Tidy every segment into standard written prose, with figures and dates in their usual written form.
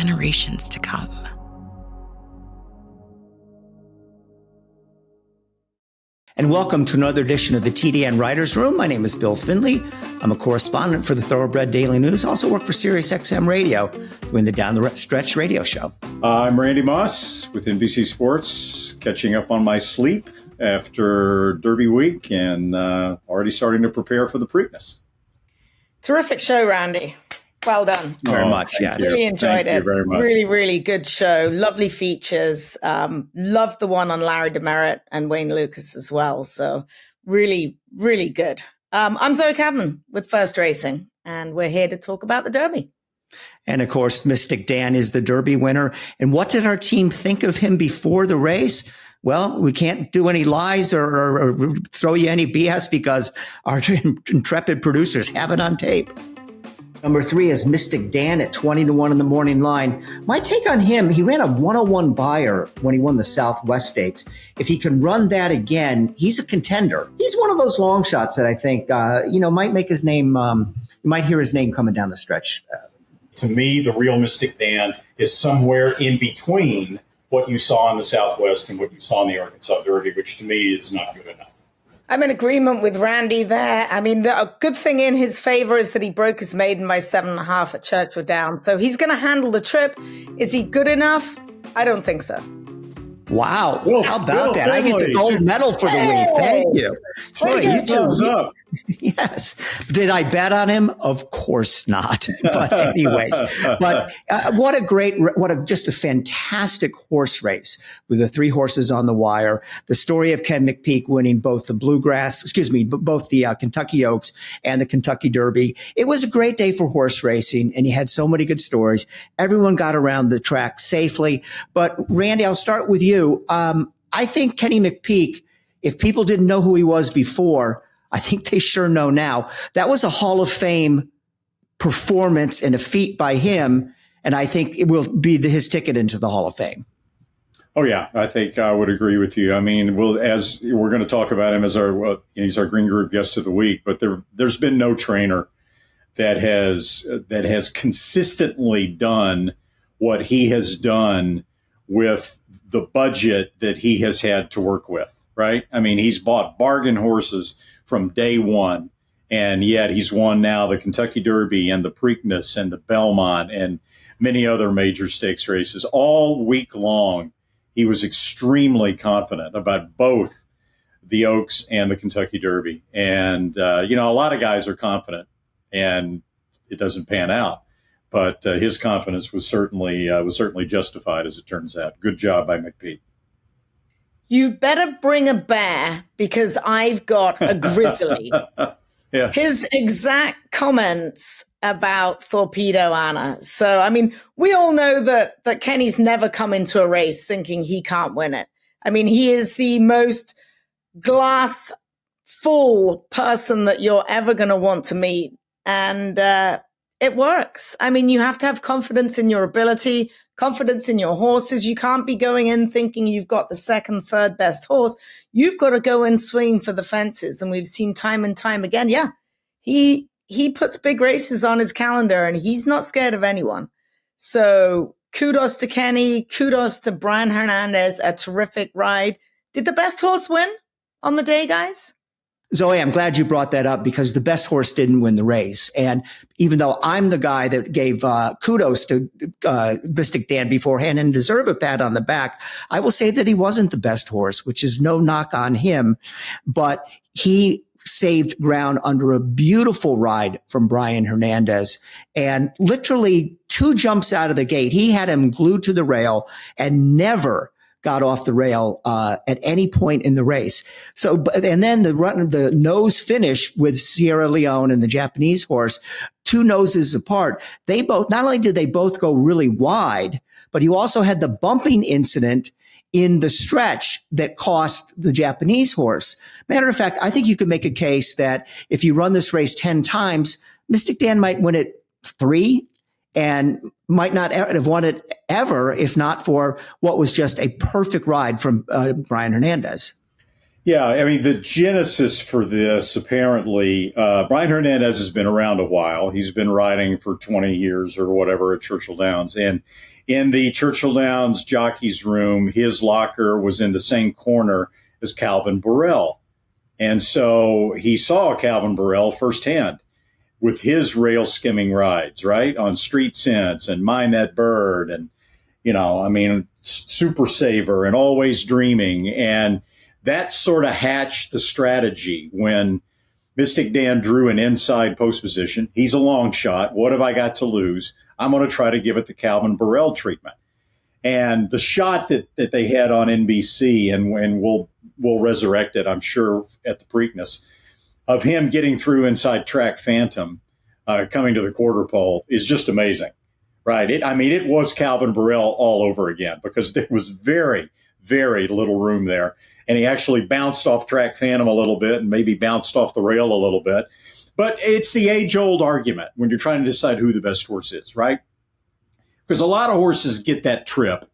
generations to come. And welcome to another edition of the TDN Writers Room. My name is Bill Finley. I'm a correspondent for the Thoroughbred Daily News. Also work for SiriusXM Radio, doing the Down the Stretch radio show. I'm Randy Moss with NBC Sports, catching up on my sleep after Derby week and already starting to prepare for the Preakness. Terrific show, Randy. Well done. Very much, yes. Really enjoyed it. Very much. Really, really good show. Lovely features. Loved the one on Larry Demerit and Wayne Lucas as well. So really, really good. I'm Zoe Cadman with First Racing, and we're here to talk about the Derby. And of course, Mystic Dan is the Derby winner. And what did our team think of him before the race? Well, we can't do any lies or throw you any BS because our intrepid producers have it on tape. Number 3 is Mystic Dan at 20-1 in the morning line. My take on him, he ran a 101 buyer when he won the Southwest Stakes. If he can run that again, he's a contender. He's one of those long shots that I think, might make his name, you might hear his name coming down the stretch. To me, the real Mystic Dan is somewhere in between what you saw in the Southwest and what you saw in the Arkansas Derby, which to me is not good enough. I'm in agreement with Randy there. I mean, a good thing in his favor is that he broke his maiden by 7.5 at Churchill Downs. So he's going to handle the trip. Is he good enough? I don't think so. Wow. How about that? I get the gold medal for the week. Thank you. Boy, you thumbs up. Yes. Did I bet on him? Of course not. But anyways, just a fantastic horse race with the 3 horses on the wire. The story of Ken McPeek winning both both the Kentucky Oaks and the Kentucky Derby. It was a great day for horse racing, and you had so many good stories. Everyone got around the track safely. But Randy, I'll start with you. I think Kenny McPeek, if people didn't know who he was before, I think they sure know now. That was a Hall of Fame performance and a feat by him, and I think it will be his ticket into the Hall of Fame. Oh, yeah, I think I would agree with you. I mean, as we're going to talk about him as he's our Green Group guest of the week, but there's been no trainer that has consistently done what he has done with the budget that he has had to work with, right? I mean, he's bought bargain horses from day one, and yet he's won now the Kentucky Derby and the Preakness and the Belmont and many other major stakes races. All week long, he was extremely confident about both the Oaks and the Kentucky Derby. And, a lot of guys are confident, and it doesn't pan out. But his confidence was certainly justified, as it turns out. Good job by McPeek. You better bring a bear because I've got a grizzly. Yes. His exact comments about Torpedo Anna. So, I mean, we all know that Kenny's never come into a race thinking he can't win it. I mean, he is the most glass full person that you're ever going to want to meet. And it works. I mean, you have to have confidence in your ability, confidence in your horses. You can't be going in thinking you've got the second, third best horse. You've got to go in swinging for the fences. And we've seen time and time again. Yeah, he puts big races on his calendar and he's not scared of anyone. So kudos to Kenny. Kudos to Brian Hernandez. A terrific ride. Did the best horse win on the day, guys? Zoe, I'm glad you brought that up because the best horse didn't win the race. And even though I'm the guy that gave kudos to Mystic Dan beforehand and deserve a pat on the back, I will say that he wasn't the best horse, which is no knock on him. But he saved ground under a beautiful ride from Brian Hernandez and literally 2 jumps out of the gate. He had him glued to the rail and never got off the rail at any point in the race. So, and then the nose finish with Sierra Leone and the Japanese horse, 2 noses apart. They both, not only did they both go really wide, but you also had the bumping incident in the stretch that cost the Japanese horse. Matter of fact, I think you could make a case that if you run this race 10 times, Mystic Dan might win it 3 and might not have won it ever if not for what was just a perfect ride from Brian Hernandez. Yeah, I mean, the genesis for this, apparently, Brian Hernandez has been around a while. He's been riding for 20 years or whatever at Churchill Downs. And in the Churchill Downs jockey's room, his locker was in the same corner as Calvin Borel. And so he saw Calvin Borel firsthand with his rail skimming rides, right, on Street Sense and Mind That Bird and, Super Saver and Always Dreaming. And that sort of hatched the strategy when Mystic Dan drew an inside post position. He's a long shot. What have I got to lose? I'm going to try to give it the Calvin Borel treatment. And the shot that they had on NBC, and we'll resurrect it, I'm sure, at the Preakness, of him getting through inside Track Phantom, coming to the quarter pole, is just amazing, right? It was Calvin Borel all over again, because there was very, very little room there. And he actually bounced off Track Phantom a little bit and maybe bounced off the rail a little bit. But it's the age-old argument when you're trying to decide who the best horse is, right? Because a lot of horses get that trip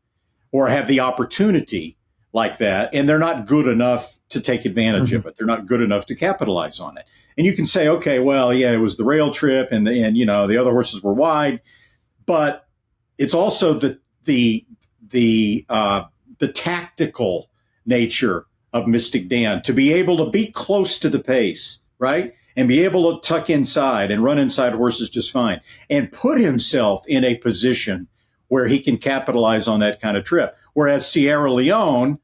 or have the opportunity like that, and they're not good enough to take advantage of it. They're not good enough to capitalize on it. And you can say, okay, well, yeah, it was the rail trip and the other horses were wide, but it's also the tactical nature of Mystic Dan to be able to be close to the pace, right? And be able to tuck inside and run inside horses just fine and put himself in a position where he can capitalize on that kind of trip. Whereas Sierra Leone,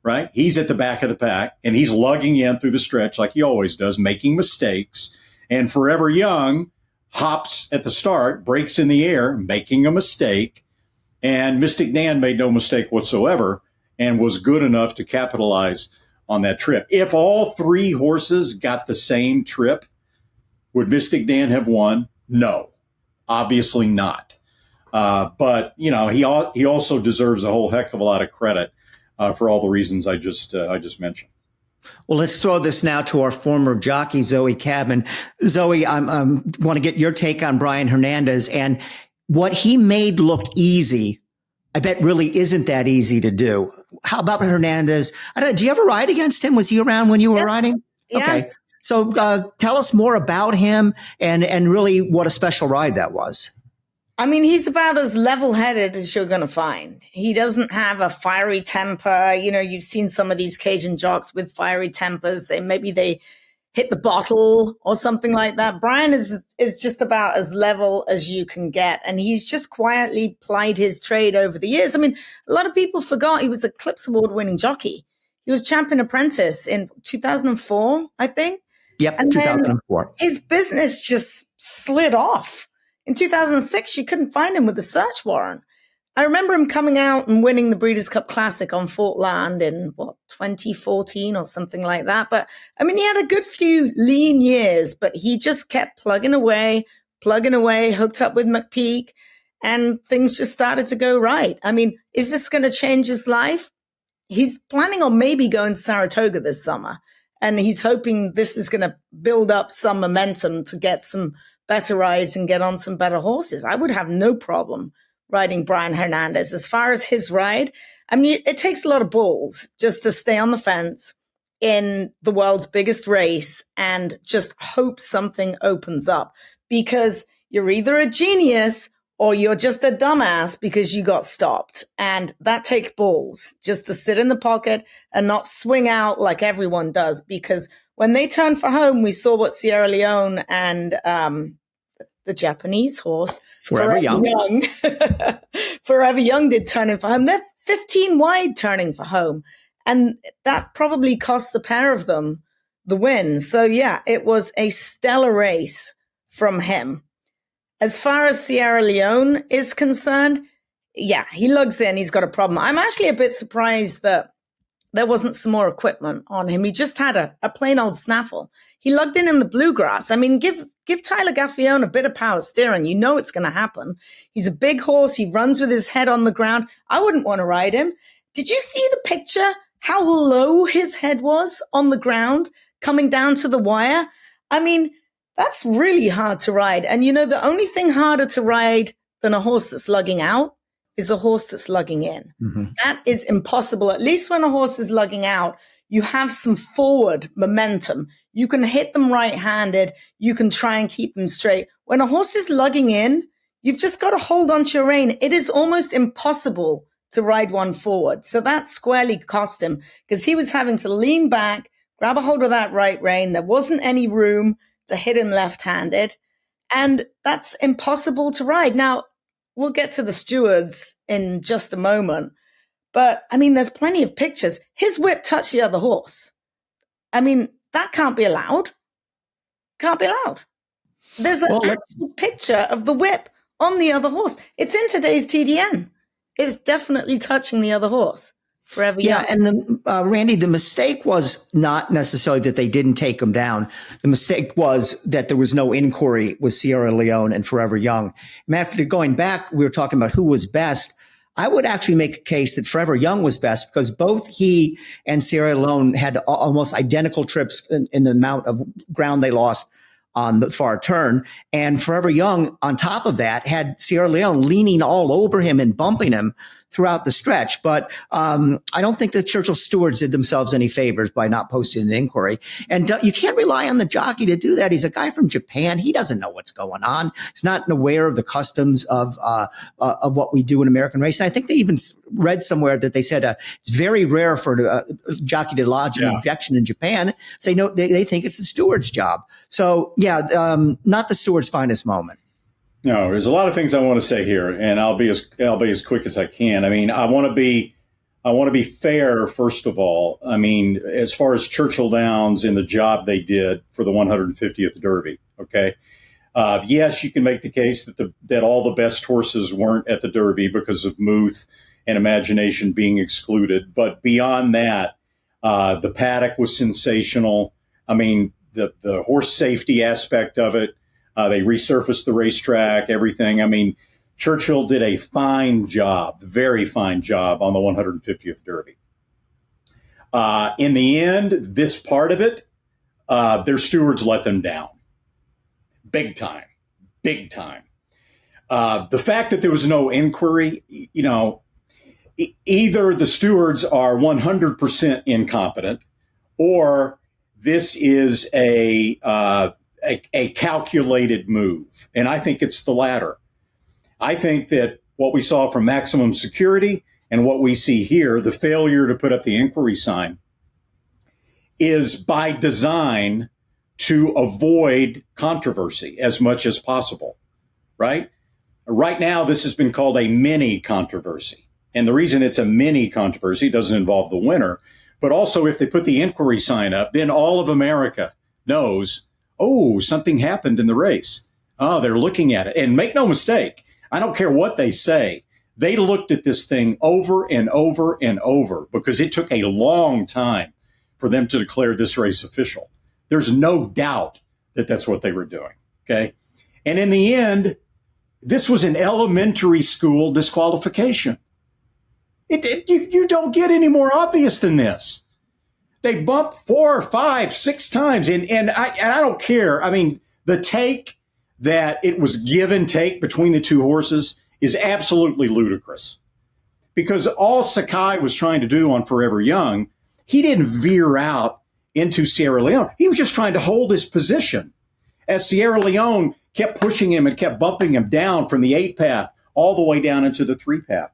right, he's at the back of the pack and he's lugging in through the stretch like he always does, making mistakes. And Forever Young hops at the start, breaks in the air, making a mistake. And Mystic Dan made no mistake whatsoever and was good enough to capitalize on that trip. If all three horses got the same trip, would Mystic Dan have won? No, obviously not. But he also deserves a whole heck of a lot of credit for all the reasons I just mentioned. Well, let's throw this now to our former jockey, Zoe Cabin. Zoe, I want to get your take on Brian Hernandez and what he made look easy. I bet really isn't that easy to do. How about Hernandez? Do you ever ride against him? Was he around when you were riding? Yeah. Okay. So tell us more about him and really what a special ride that was. He's about as level-headed as you're going to find. He doesn't have a fiery temper. You've seen some of these Cajun jocks with fiery tempers. They hit the bottle or something like that. Brian is just about as level as you can get. And he's just quietly plied his trade over the years. A lot of people forgot he was a Clips Award-winning jockey. He was champion apprentice in 2004, I think. Yep, and 2004. His business just slid off. In 2006, you couldn't find him with a search warrant. I remember him coming out and winning the Breeders' Cup Classic on Fort Land in, 2014 or something like that. But, he had a good few lean years, but he just kept plugging away, hooked up with McPeek, and things just started to go right. Is this going to change his life? He's planning on maybe going to Saratoga this summer, and he's hoping this is going to build up some momentum to get some better rides and get on some better horses. I would have no problem riding Brian Hernandez. As far as his ride, it takes a lot of balls just to stay on the fence in the world's biggest race and just hope something opens up, because you're either a genius or you're just a dumbass because you got stopped. And that takes balls just to sit in the pocket and not swing out like everyone does, because when they turned for home, we saw what Sierra Leone and the Japanese horse, Forever Young. Forever Young did turn in for home. They're 15 wide turning for home. And that probably cost the pair of them the win. So, yeah, it was a stellar race from him. As far as Sierra Leone is concerned, yeah, he lugs in. He's got a problem. I'm actually a bit surprised that there wasn't some more equipment on him. He just had a plain old snaffle. He lugged in the bluegrass. Give Tyler Gaffione a bit of power steering. You know it's going to happen. He's a big horse. He runs with his head on the ground. I wouldn't want to ride him. Did you see the picture? How low his head was on the ground coming down to the wire? That's really hard to ride. And the only thing harder to ride than a horse that's lugging out is a horse that's lugging in. Mm-hmm. That is impossible. At least when a horse is lugging out, you have some forward momentum. You can hit them right-handed. You can try and keep them straight. When a horse is lugging in, you've just got to hold on to your rein. It is almost impossible to ride one forward. So that squarely cost him because he was having to lean back, grab a hold of that right rein. There wasn't any room to hit him left-handed. And that's impossible to ride. Now, we'll get to the stewards in just a moment. But, I mean, there's plenty of pictures. His whip touched the other horse. I mean, that can't be allowed. Can't be allowed. There's an actual picture of the whip on the other horse. It's in today's TDN. It's definitely touching the other horse. Forever Young. Yeah, and Randy, the mistake was not necessarily that they didn't take him down. The mistake was that there was no inquiry with Sierra Leone and Forever Young. And after going back, we were talking about who was best. I would actually make a case that Forever Young was best because both he and Sierra Leone had almost identical trips in the amount of ground they lost on the far turn. And Forever Young, on top of that, had Sierra Leone leaning all over him and bumping him throughout the stretch. But I don't think the Churchill stewards did themselves any favors by not posting an inquiry. And you can't rely on the jockey to do that. He's a guy from Japan. He doesn't know what's going on. He's not aware of the customs of what we do in American racing. I think they even read somewhere that they said it's very rare for a jockey to lodge an objection in Japan. Say no, they think it's the steward's job. So yeah, not the steward's finest moment. No, there's a lot of things I want to say here, and I'll be as quick as I can. I mean, I want to be fair. First of all, I mean, as far as Churchill Downs and the job they did for the 150th Derby. Okay, yes, you can make the case that all the best horses weren't at the Derby because of Muth and Imagination being excluded. But beyond that, the paddock was sensational. I mean, the horse safety aspect of it. They resurfaced the racetrack, everything. I mean, Churchill did a fine job, very fine job on the 150th Derby. In the end, this part of it, their stewards let them down. Big time, big time. The fact that there was no inquiry, you know, either the stewards are 100% incompetent or this is a calculated move. And I think it's the latter. I think that what we saw from Maximum Security and what we see here, the failure to put up the inquiry sign, is by design to avoid controversy as much as possible, right? Right now, this has been called a mini controversy. And the reason it's a mini controversy doesn't involve the winner, but also if they put the inquiry sign up, then all of America knows, oh, something happened in the race. Oh, they're looking at it. And make no mistake, I don't care what they say. They looked at this thing over and over and over because it took a long time for them to declare this race official. There's no doubt that that's what they were doing. Okay. And in the end, this was an elementary school disqualification. You don't get any more obvious than this. They bumped 4, 5, 6 times. And I don't care. I mean, the take that it was give and take between the two horses is absolutely ludicrous. Because all Sakai was trying to do on Forever Young, he didn't veer out into Sierra Leone. He was just trying to hold his position. As Sierra Leone kept pushing him and kept bumping him down from the 8 path all the way down into the 3 path.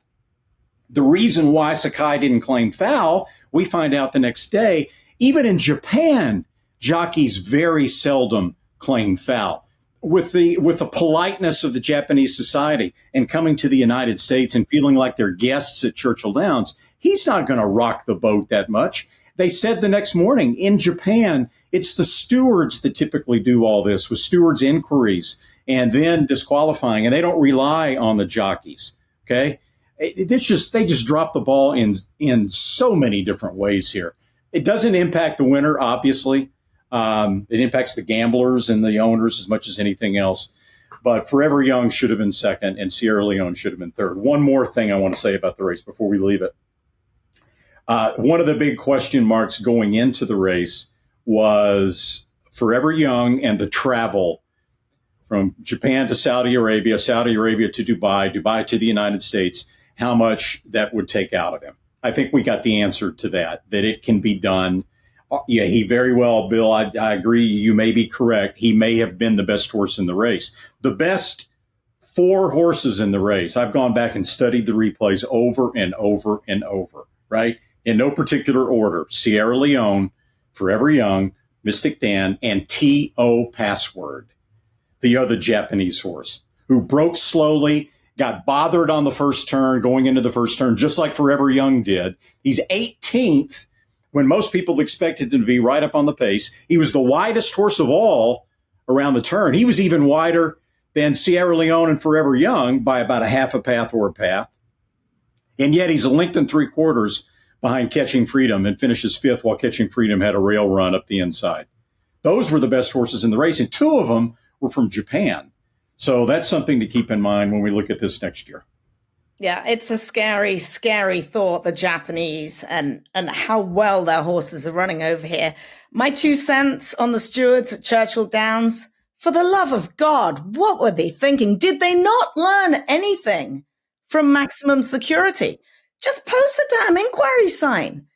The reason why Sakai didn't claim foul, we find out the next day, even in Japan, jockeys very seldom claim foul. With the politeness of the Japanese society and coming to the United States and feeling like they're guests at Churchill Downs, he's not going to rock the boat that much. They said the next morning in Japan, it's the stewards that typically do all this with stewards' inquiries and then disqualifying, and they don't rely on the jockeys. Okay. They just drop the ball in so many different ways here. It doesn't impact the winner, obviously. It impacts the gamblers and the owners as much as anything else. But Forever Young should have been second, and Sierra Leone should have been third. One more thing I want to say about the race before we leave it. One of the big question marks going into the race was Forever Young and the travel from Japan to Saudi Arabia to Dubai, Dubai to the United States, how much that would take out of him. I think we got the answer to that it can be done. Yeah, he very well, Bill, I agree. You may be correct. He may have been the best horse in the race. The best 4 horses in the race. I've gone back and studied the replays over and over and over, right? In no particular order. Sierra Leone, Forever Young, Mystic Dan, and T.O. Password, the other Japanese horse, who broke slowly, got bothered on the first turn, going into the first turn, just like Forever Young did. He's 18th when most people expected him to be right up on the pace. He was the widest horse of all around the turn. He was even wider than Sierra Leone and Forever Young by about a half a path or a path. And yet he's a length and 3/4 behind Catching Freedom and finishes 5th while Catching Freedom had a rail run up the inside. Those were the best horses in the race, and 2 of them were from Japan. So that's something to keep in mind when we look at this next year. Yeah, it's a scary, scary thought, the Japanese and how well their horses are running over here. My 2 cents on the stewards at Churchill Downs. For the love of God, what were they thinking? Did they not learn anything from Maximum Security? Just post a damn inquiry sign.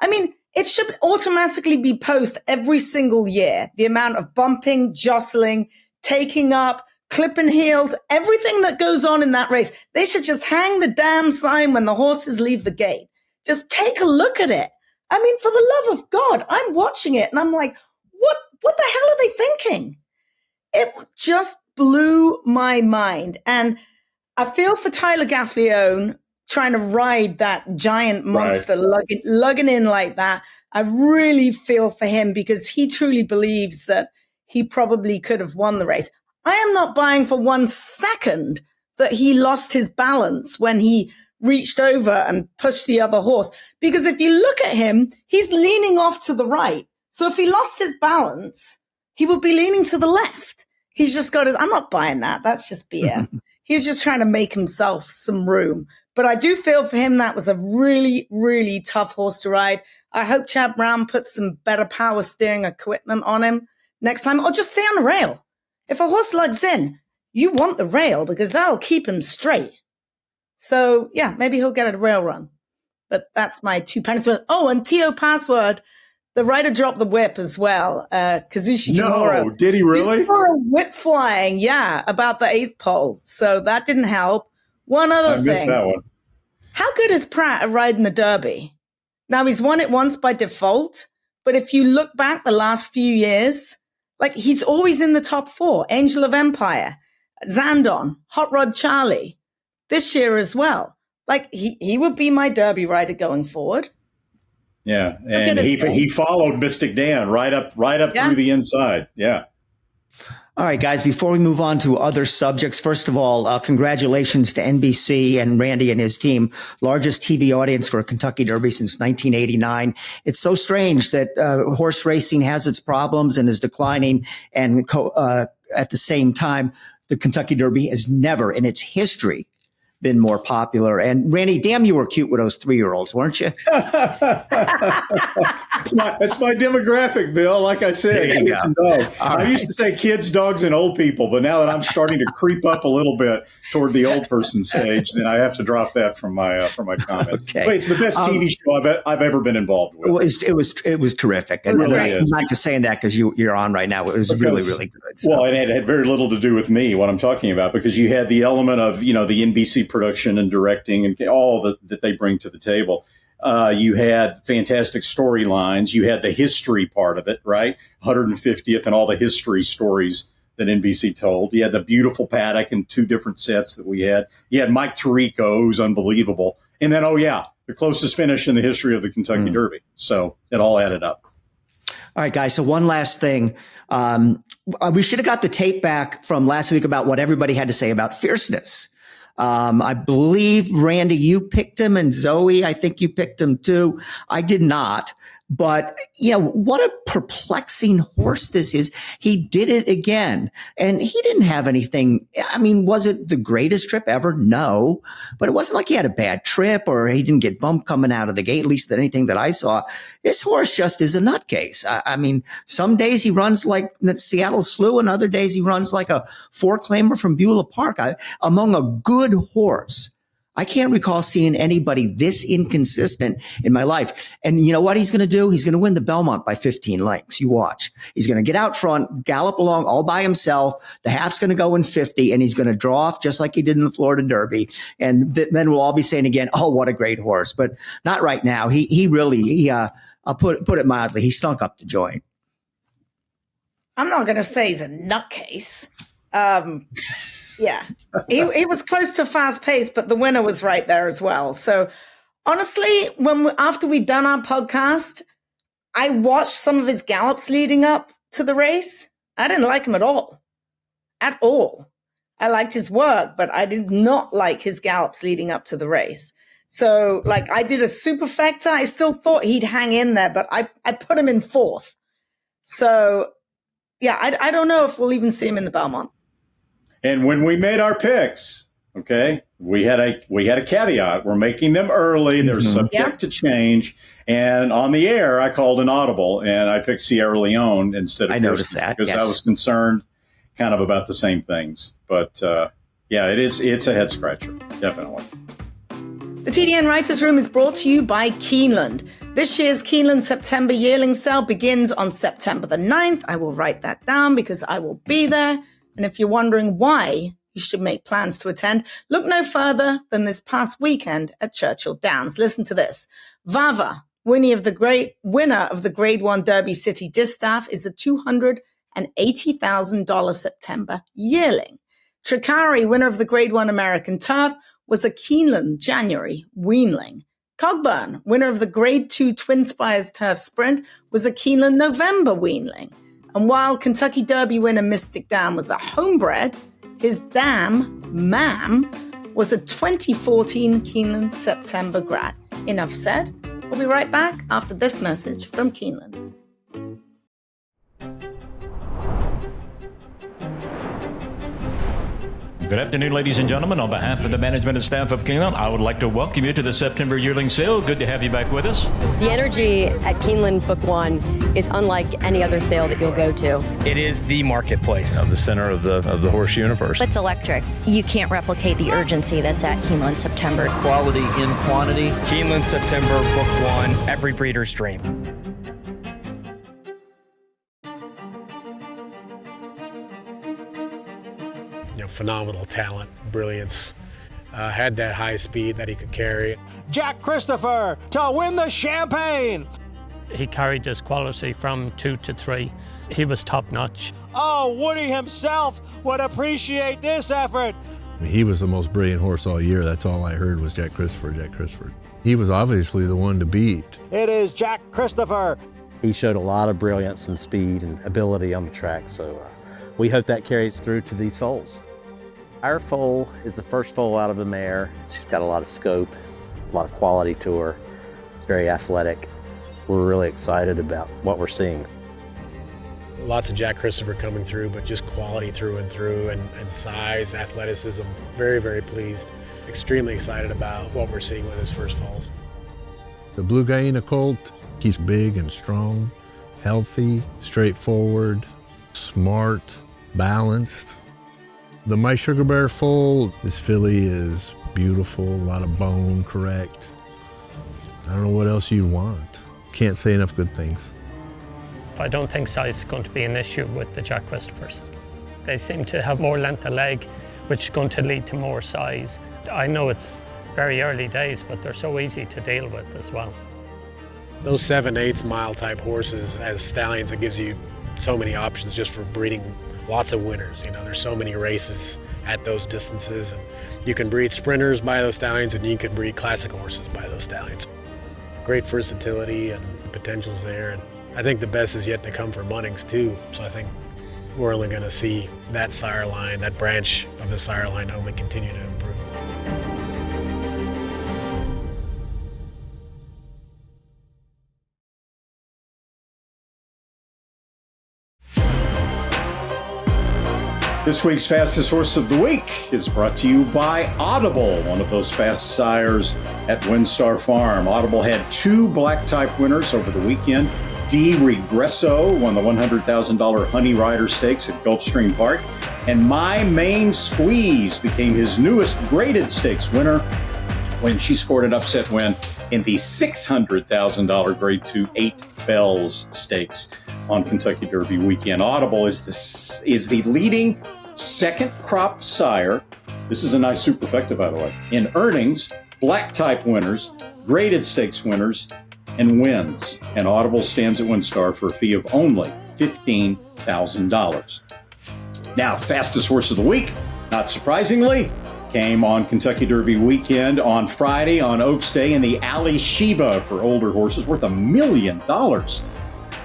I mean, it should automatically be post every single year. The amount of bumping, jostling, taking up, clipping heels, everything that goes on in that race. They should just hang the damn sign when the horses leave the gate. Just take a look at it. I mean, for the love of God, I'm watching it and I'm like, what the hell are they thinking? It just blew my mind. And I feel for Tyler Gaffalione trying to ride that giant monster, right, lugging in like that. I really feel for him because he truly believes that he probably could have won the race. I am not buying for 1 second that he lost his balance when he reached over and pushed the other horse. Because if you look at him, he's leaning off to the right. So if he lost his balance, he would be leaning to the left. He's just got I'm not buying that. That's just BS. He's just trying to make himself some room. But I do feel for him that was a really, really tough horse to ride. I hope Chad Brown puts some better power steering equipment on him next time, or just stay on the rail. If a horse lugs in, you want the rail because that'll keep him straight. So, yeah, maybe he'll get a rail run. But that's my 2 pennies. Oh, and T.O. Password, the rider dropped the whip as well. Kazushi Kimura. No, did he really? He saw a whip flying, yeah, about the 8th pole. So that didn't help. One other thing. I missed that one. How good is Pratt at riding the Derby? Now, he's won it once by default, but if you look back the last few years, like he's always in the top 4. Angel of Empire, Zandon, Hot Rod Charlie, this year as well. Like he would be my Derby rider going forward. Yeah, and he followed Mystic Dan right up through the inside. Yeah. All right, guys, before we move on to other subjects, first of all, congratulations to NBC and Randy and his team. Largest TV audience for a Kentucky Derby since 1989. It's so strange that horse racing has its problems and is declining. And at the same time, the Kentucky Derby has never in its history been more popular. And Randy, damn, you were cute with those 3-year-olds, weren't you? That's my demographic, Bill. Like I said, kids and dogs. I used to say kids, dogs, and old people, but now that I'm starting to creep up a little bit toward the old person stage, then I have to drop that from my comment. Okay. But it's the best TV show I've ever been involved with. Well, it was terrific, and really I'm not just saying that because you're on right now. It was really, really good. So. Well, and it had very little to do with me, what I'm talking about, because you had the element of the NBC production and directing and all that they bring to the table. You had fantastic storylines. You had the history part of it, right? 150th and all the history stories that NBC told. You had the beautiful paddock and 2 different sets that we had. You had Mike Tirico, who's unbelievable. And then, the closest finish in the history of the Kentucky Derby. So it all added up. All right, guys. So one last thing. We should have got the tape back from last week about what everybody had to say about fierceness. I believe, Randy, you picked him, and Zoe, I think you picked him too. I did not. But, what a perplexing horse this is. He did it again. And he didn't have anything. I mean, was it the greatest trip ever? No. But it wasn't like he had a bad trip or he didn't get bumped coming out of the gate, at least anything that I saw. This horse just is a nutcase. I mean, some days he runs like the Seattle Slew, and other days he runs like a 4-claimer from Beulah Park. Among a good horse, I can't recall seeing anybody this inconsistent in my life. And you know what he's going to do? He's going to win the Belmont by 15 lengths. You watch. He's going to get out front, gallop along all by himself. The half's going to go in 50, and he's going to draw off just like he did in the Florida Derby. And then we'll all be saying again, oh, what a great horse. But not right now. He really, I'll put it mildly, he stunk up the joint. I'm not going to say he's a nutcase. Yeah, he was close to fast pace, but the winner was right there as well. So honestly, after we'd done our podcast, I watched some of his gallops leading up to the race. I didn't like him at all. At all. I liked his work, but I did not like his gallops leading up to the race. So like I did a superfecta. I still thought he'd hang in there, but I put him in 4th. So yeah, I don't know if we'll even see him in the Belmont. And when we made our picks, okay, we had a caveat. We're making them early. They're subject to change. And on the air, I called an audible, and I picked Sierra Leone instead of I noticed that because I was concerned kind of about the same things. But yeah, it's a head scratcher, definitely. The TDN Writers Room is brought to you by Keeneland. This year's Keeneland September yearling sale begins on September the 9th. I will write that down because I will be there. And if you're wondering why you should make plans to attend, look no further than this past weekend at Churchill Downs. Listen to this. Vava, winner of the Grade 1 Derby City Distaff, is a $280,000 September yearling. Tricari, winner of the Grade 1 American Turf, was a Keeneland January weanling. Cogburn, winner of the Grade 2 Twin Spires Turf Sprint, was a Keeneland November weanling. And while Kentucky Derby winner Mystic Dam was a homebred, his dam, Mam, was a 2014 Keeneland September grad. Enough said. We'll be right back after this message from Keeneland. Good afternoon, ladies and gentlemen. On behalf of the management and staff of Keeneland, I would like to welcome you to the September yearling sale. Good to have you back with us. The energy at Keeneland Book 1 is unlike any other sale that you'll go to. It is the marketplace. The center of the horse universe. It's electric. You can't replicate the urgency that's at Keeneland September. Quality in quantity. Keeneland September Book 1, every breeder's dream. Phenomenal talent, brilliance, had that high speed that he could carry. Jack Christopher to win the Champagne. He carried this quality from 2 to 3. He was top notch. Oh, Woody himself would appreciate this effort. He was the most brilliant horse all year. That's all I heard was Jack Christopher, Jack Christopher. He was obviously the one to beat. It is Jack Christopher. He showed a lot of brilliance and speed and ability on the track, so we hope that carries through to these foals. Our foal is the first foal out of a mare. She's got a lot of scope, a lot of quality to her, very athletic. We're really excited about what we're seeing. Lots of Jack Christopher coming through, but just quality through and through, and size, athleticism. Very, very pleased. Extremely excited about what we're seeing with his first foals. The Blue Guyana colt, he's big and strong, healthy, straightforward, smart, balanced. The My Sugar Bear foal, this filly is beautiful, a lot of bone, correct. I don't know what else you'd want. Can't say enough good things. I don't think size is going to be an issue with the Jack Christophers. They seem to have more length of leg, which is going to lead to more size. I know it's very early days, but they're so easy to deal with as well. Those 7/8 mile type horses as stallions, it gives you so many options just for breeding lots of winners. There's so many races at those distances, and you can breed sprinters by those stallions, and you can breed classic horses by those stallions. Great versatility and potentials there, and I think the best is yet to come for Munnings too. So I think we're only going to see that sire line, that branch of the sire line, only continue to improve. This week's Fastest Horse of the Week is brought to you by Audible, one of those fast sires at WinStar Farm. Audible had 2 black-type winners over the weekend. D. Regresso won the $100,000 Honey Rider Stakes at Gulfstream Park, and My Main Squeeze became his newest graded stakes winner when she scored an upset win in the $600,000 Grade 2 8 Bells Stakes on Kentucky Derby weekend. Audible is the leading second crop sire. This is a nice superfecta, by the way. In earnings, black type winners, graded stakes winners, and wins. And Audible stands at WinStar for a fee of only $15,000. Now, fastest horse of the week, not surprisingly, came on Kentucky Derby weekend on Friday on Oaks Day in the Alley Sheba for older horses, worth $1 million.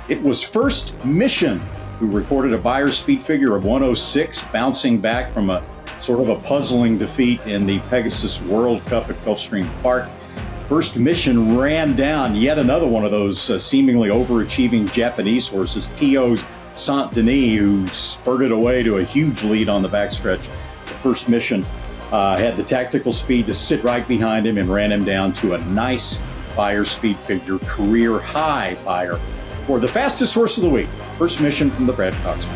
It was First Mission, who recorded a Buyer's speed figure of 106, bouncing back from a sort of a puzzling defeat in the Pegasus World Cup at Gulfstream Park. First Mission ran down yet another one of those seemingly overachieving Japanese horses, T.O. Saint Denis, who spurted away to a huge lead on the backstretch. First Mission had the tactical speed to sit right behind him and ran him down to a nice Buyer speed figure, career high Buyer for the fastest horse of the week. First Mission from the Brad Cox.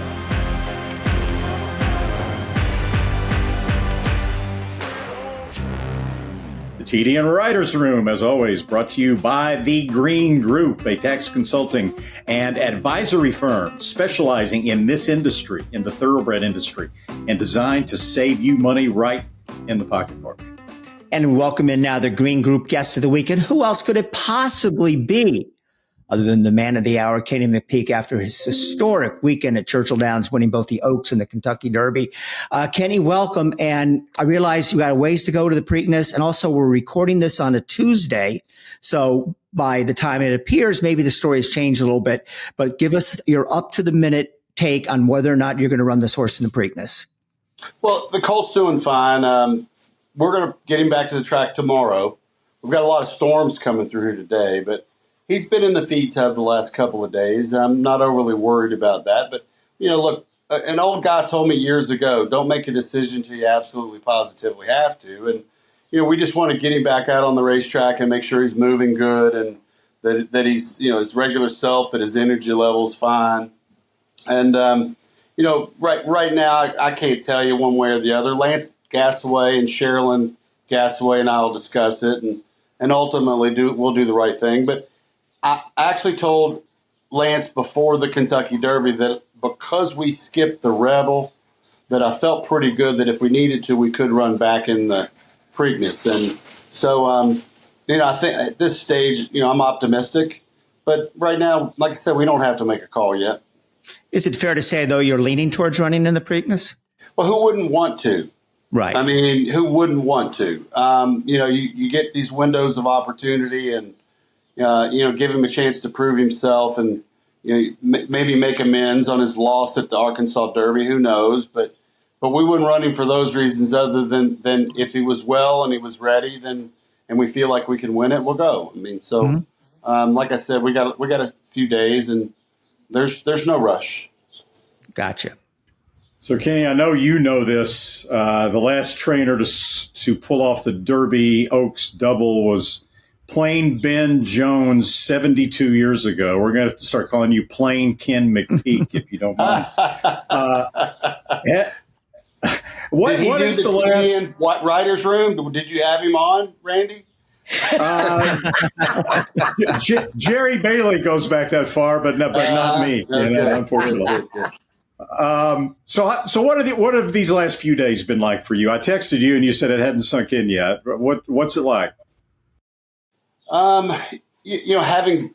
The TDN Writers Room, as always, brought to you by The Green Group, a tax consulting and advisory firm specializing in this industry, in the thoroughbred industry, and designed to save you money right in the pocketbook. And we welcome in now the Green Group guest of the week. And who else could it possibly be other than the man of the hour, Kenny McPeek, after his historic weekend at Churchill Downs, winning both the Oaks and the Kentucky Derby. Kenny, welcome. And I realize you got a ways to go to the Preakness. And also, we're recording this on a Tuesday. So by the time it appears, maybe the story has changed a little bit. But give us your up-to-the-minute take on whether or not you're going to run this horse in the Preakness. Well, the colt's doing fine. We're going to get him back to the track tomorrow. We've got a lot of storms coming through here today, but he's been in the feed tub the last couple of days. I'm not overly worried about that. But, you know, look, an old guy told me years ago, don't make a decision until you absolutely positively have to. And, you know, we just want to get him back out on the racetrack and make sure he's moving good and that he's, you know, his regular self, that his energy level's fine. And, you know, right now, I can't tell you one way or the other. Lance Gasaway and Sherilyn Gasaway and I will discuss it, and ultimately we'll do the right thing. But I actually told Lance before the Kentucky Derby that because we skipped the Rebel, that I felt pretty good that if we needed to, we could run back in the Preakness. And so, you know, I think at this stage, you know, I'm optimistic. But right now, like I said, we don't have to make a call yet. Is it fair to say, though, you're leaning towards running in the Preakness? Well, who wouldn't want to? Right. I mean, who wouldn't want to? You know, you get these windows of opportunity and, you know, give him a chance to prove himself and, you know, maybe make amends on his loss at the Arkansas Derby. Who knows? But we wouldn't run him for those reasons other than if he was well and he was ready, then and we feel like we can win it, we'll go. I mean, so like I said, we got a few days and there's no rush. Gotcha. So, Kenny, I know you know this. The last trainer to pull off the Derby Oaks double was Plain Ben Jones 72 years ago. We're going to have to start calling you Plain Ken McPeek, if you don't mind. What is the last? What writer's room? Did you have him on, Randy? Jerry Bailey goes back that far, but not me. Okay. You know, unfortunately. So what have these last few days been like for you? I texted you and you said it hadn't sunk in yet. What's it like? You know, having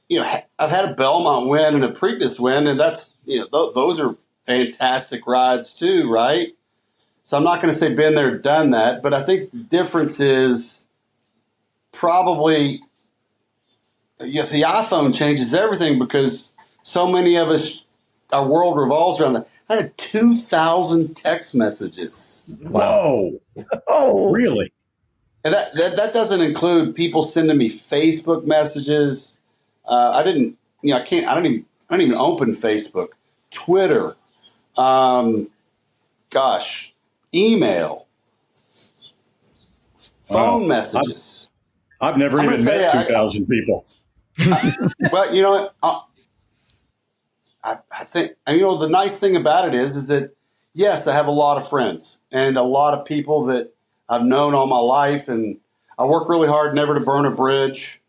you know, I've had a Belmont win and a Preakness win, and that's, you know, those are fantastic rides too, right? So I'm not going to say been there, done that, but I think the difference is probably, you know, the iPhone changes everything because so many of us, our world revolves around that. I had 2,000 text messages. Whoa! Oh, really? And that doesn't include people sending me Facebook messages. I don't even open Facebook, Twitter, email, phone messages. I've never even met 2,000 people. Well, you know, I think, and you know, the nice thing about it is that, yes, I have a lot of friends and a lot of people that I've known all my life, and I work really hard never to burn a bridge.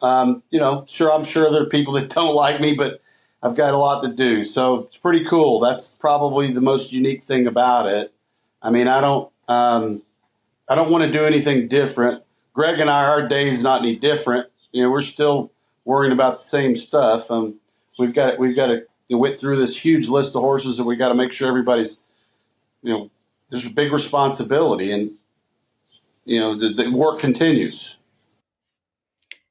I'm sure there are people that don't like me, but I've got a lot to do. So it's pretty cool. That's probably the most unique thing about it. I mean, I don't want to do anything different. Greg and our day's not any different. We're still worrying about the same stuff. We've got to went through this huge list of horses that we got to make sure everybody's, there's a big responsibility, and the work continues.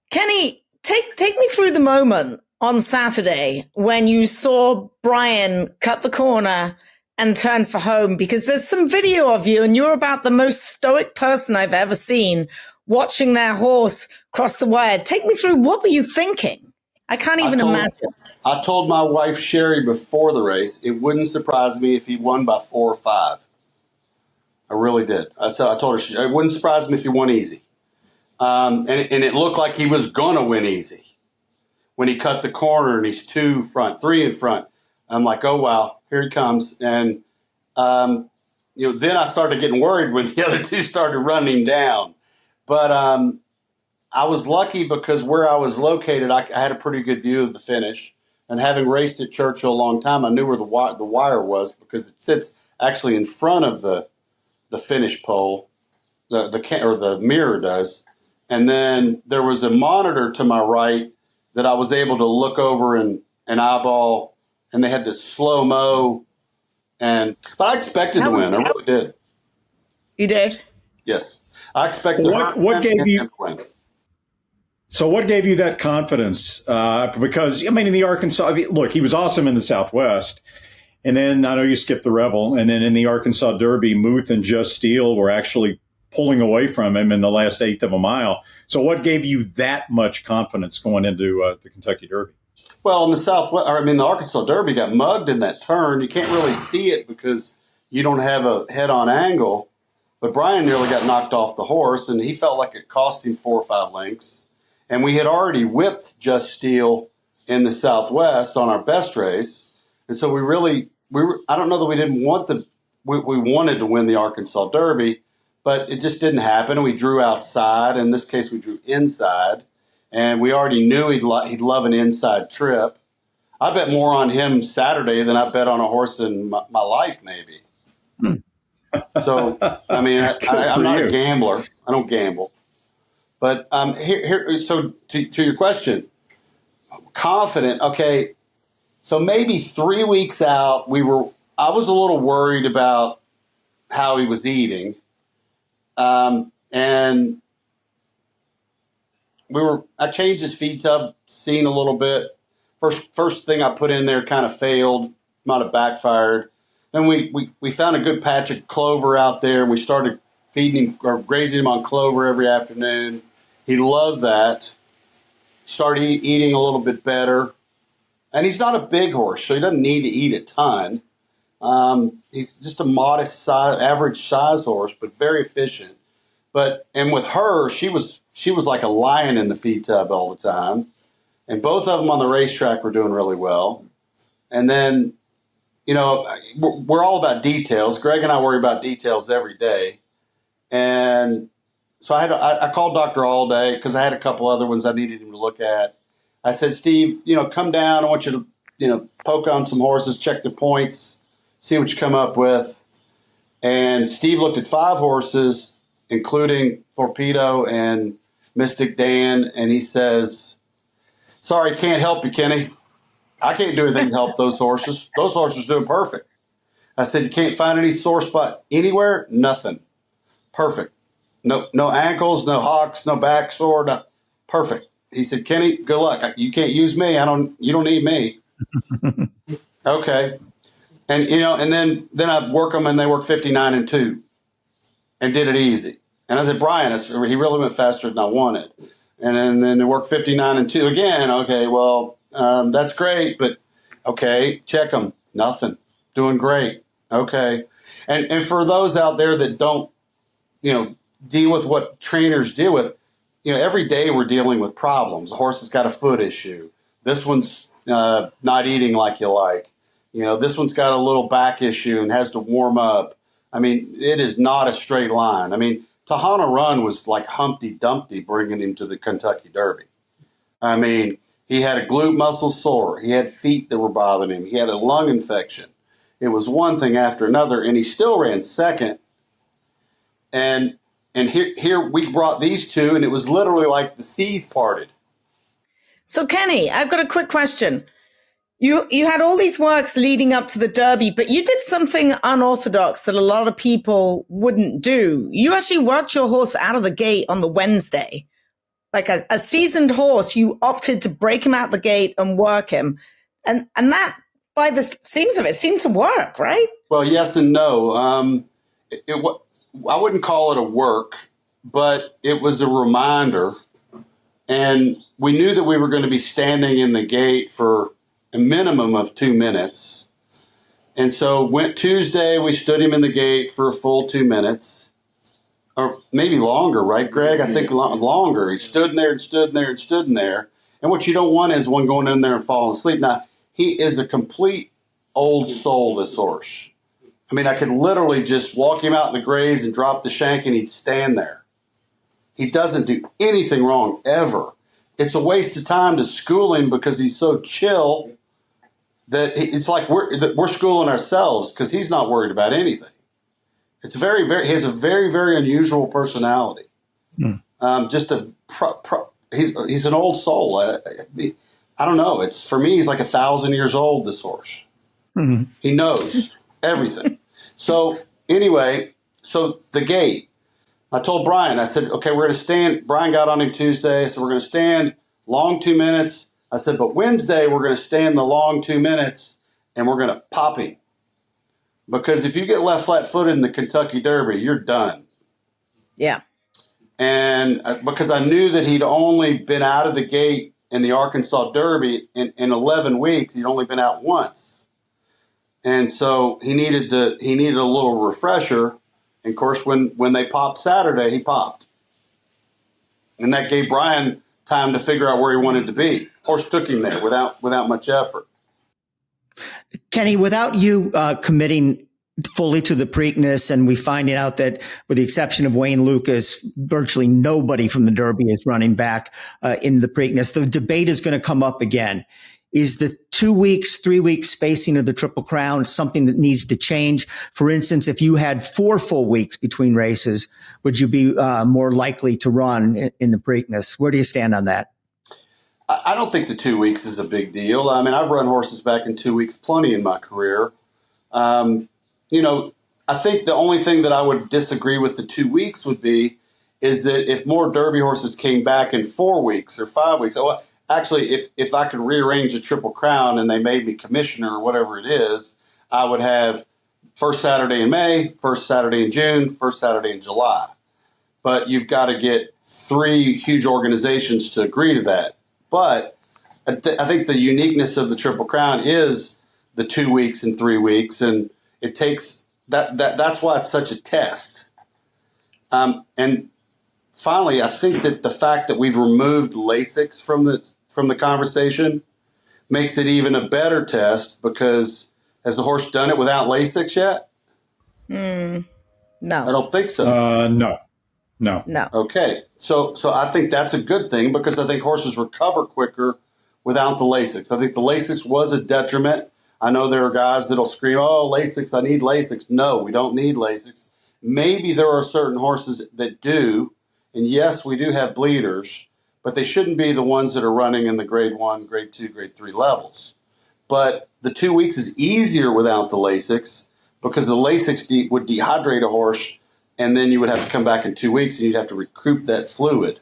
Kenny, take me through the moment on Saturday when you saw Brian cut the corner and turn for home, because there's some video of you and you're about the most stoic person I've ever seen watching their horse cross the wire. Take me through, what were you thinking? I can't even imagine. I told my wife, Sherry, before the race, it wouldn't surprise me if he won by 4 or 5. I really did. I told her it wouldn't surprise me if he won easy. And it looked like he was going to win easy when he cut the corner and he's 2 front, 3 in front. I'm like, oh, wow, here he comes. And, then I started getting worried when the other 2 started running down. But I was lucky because where I was located, I had a pretty good view of the finish. And having raced at Churchill a long time, I knew where the wire was because it sits actually in front of the finish pole, the mirror does. And then there was a monitor to my right that I was able to look over and eyeball, and they had this slow-mo. But I expected to win. I really did. You did? Yes. I expected what gave you to win. So what gave you that confidence? Because, in the Arkansas, look, he was awesome in the Southwest. And then I know you skipped the Rebel. And then in the Arkansas Derby, Muth and Just Steel were actually pulling away from him in the last 1/8 of a mile. So what gave you that much confidence going into the Kentucky Derby? Well, in the Southwest, the Arkansas Derby got mugged in that turn. You can't really see it because you don't have a head-on angle. But Brian nearly got knocked off the horse, and he felt like it cost him 4 or 5 lengths. And we had already whipped Just Steel in the Southwest on our best race. And so I don't know that we didn't want we wanted to win the Arkansas Derby, but it just didn't happen. We drew outside. In this case, we drew inside. And we already knew he'd love an inside trip. I bet more on him Saturday than I bet on a horse in my life, maybe. So, I'm not a gambler. I don't gamble. But so to your question, confident. Okay, so maybe 3 weeks out, I was a little worried about how he was eating, and I changed his feed tub scene a little bit. First thing I put in there kind of failed, might have backfired. Then we found a good patch of clover out there, and we started feeding him or grazing him on clover every afternoon. He loved that. Started eating a little bit better. And he's not a big horse, so he doesn't need to eat a ton. He's just a modest size, average size horse, but very efficient. And with her, she was like a lion in the feed tub all the time. And both of them on the racetrack were doing really well. And then, we're all about details. Greg and I worry about details every day. And so I called Dr. Allday because I had a couple other ones I needed him to look at. I said, Steve, come down. I want you to, poke on some horses, check the points, see what you come up with. And Steve looked at 5 horses, including Torpedo and Mystic Dan, and he says, sorry, can't help you, Kenny. I can't do anything to help those horses. Those horses are doing perfect. I said, you can't find any sore spot anywhere? Nothing. Perfect. No ankles, no hocks, no back sore. No. Perfect. He said, Kenny, good luck. You can't use me. You don't need me. Okay. And, and then I'd work them, and they work 59-2 and did it easy. And I said, Brian, he really went faster than I wanted. And then they worked 59-2 again. Okay, well, that's great, but okay, check them. Nothing. Doing great. Okay. And for those out there that don't, deal with what trainers deal with, every day we're dealing with problems. The horse has got a foot issue. This one's not eating like you like. This one's got a little back issue and has to warm up. It is not a straight line. Tahana Run was like Humpty Dumpty bringing him to the Kentucky Derby. I mean, he had a glute muscle sore. He had feet that were bothering him. He had a lung infection. It was one thing after another, and he still ran second. And here we brought these two, and it was literally like the seas parted. So, Kenny, I've got a quick question. You had all these works leading up to the Derby, but you did something unorthodox that a lot of people wouldn't do. You actually worked your horse out of the gate on the Wednesday. Like a seasoned horse, you opted to break him out the gate and work him. And that, by the seams of it, seemed to work, right? Well, yes and no. I wouldn't call it a work, but it was a reminder. And we knew that we were going to be standing in the gate for a minimum of 2 minutes. And so Tuesday, we stood him in the gate for a full 2 minutes, or maybe longer, right, Greg? I think longer. He stood in there and stood in there and stood in there. And what you don't want is one going in there and falling asleep. Now, he is a complete old soul, this horse. I mean, I could literally just walk him out in the graze and drop the shank and he'd stand there. He doesn't do anything wrong ever. It's a waste of time to school him because he's so chill that it's like we're schooling ourselves because he's not worried about anything. It's he has a very, very unusual personality. He's an old soul. I don't know. For me, he's like 1,000 years old, this horse. Mm-hmm. He knows everything. So anyway, the gate. I told Brian, I said, okay, we're going to stand. Brian got on him Tuesday. So we're going to stand long 2 minutes. I said, but Wednesday we're going to stand the long 2 minutes and we're going to pop him. Because if you get left flat-footed in the Kentucky Derby, you're done. Yeah. And because I knew that he'd only been out of the gate in the Arkansas Derby in 11 weeks, he'd only been out once. And so he needed a little refresher. And of course, when they popped Saturday, he popped. And that gave Brian time to figure out where he wanted to be. Horse took him there without much effort. Kenny, without you committing fully to the Preakness, and we finding out that with the exception of Wayne Lucas, virtually nobody from the Derby is running back in the Preakness, the debate is going to come up again. Is the 2 weeks, 3 weeks spacing of the Triple Crown something that needs to change? For instance, if you had 4 full weeks between races, would you be more likely to run in the Preakness? Where do you stand on that? I don't think the 2 weeks is a big deal. I mean, I've run horses back in 2 weeks plenty in my career. I think the only thing that I would disagree with the 2 weeks would be is that if more Derby horses came back in 4 weeks or 5 weeks, actually, if I could rearrange a Triple Crown and they made me commissioner or whatever it is, I would have first Saturday in May, first Saturday in June, first Saturday in July. But you've got to get 3 huge organizations to agree to that. But I think the uniqueness of the Triple Crown is the 2 weeks and 3 weeks, and it takes that's why it's such a test. And finally, I think that the fact that we've removed Lasix from the conversation makes it even a better test because has the horse done it without Lasix yet? No. I don't think so. No. Okay. So I think that's a good thing because I think horses recover quicker without the Lasix. I think the Lasix was a detriment. I know there are guys that'll scream, oh, Lasix, I need Lasix. No, we don't need Lasix. Maybe there are certain horses that do. And yes, we do have bleeders, but they shouldn't be the ones that are running in the grade 1, grade 2, grade 3 levels. But the 2 weeks is easier without the Lasix because the Lasix would dehydrate a horse, and then you would have to come back in 2 weeks and you'd have to recoup that fluid.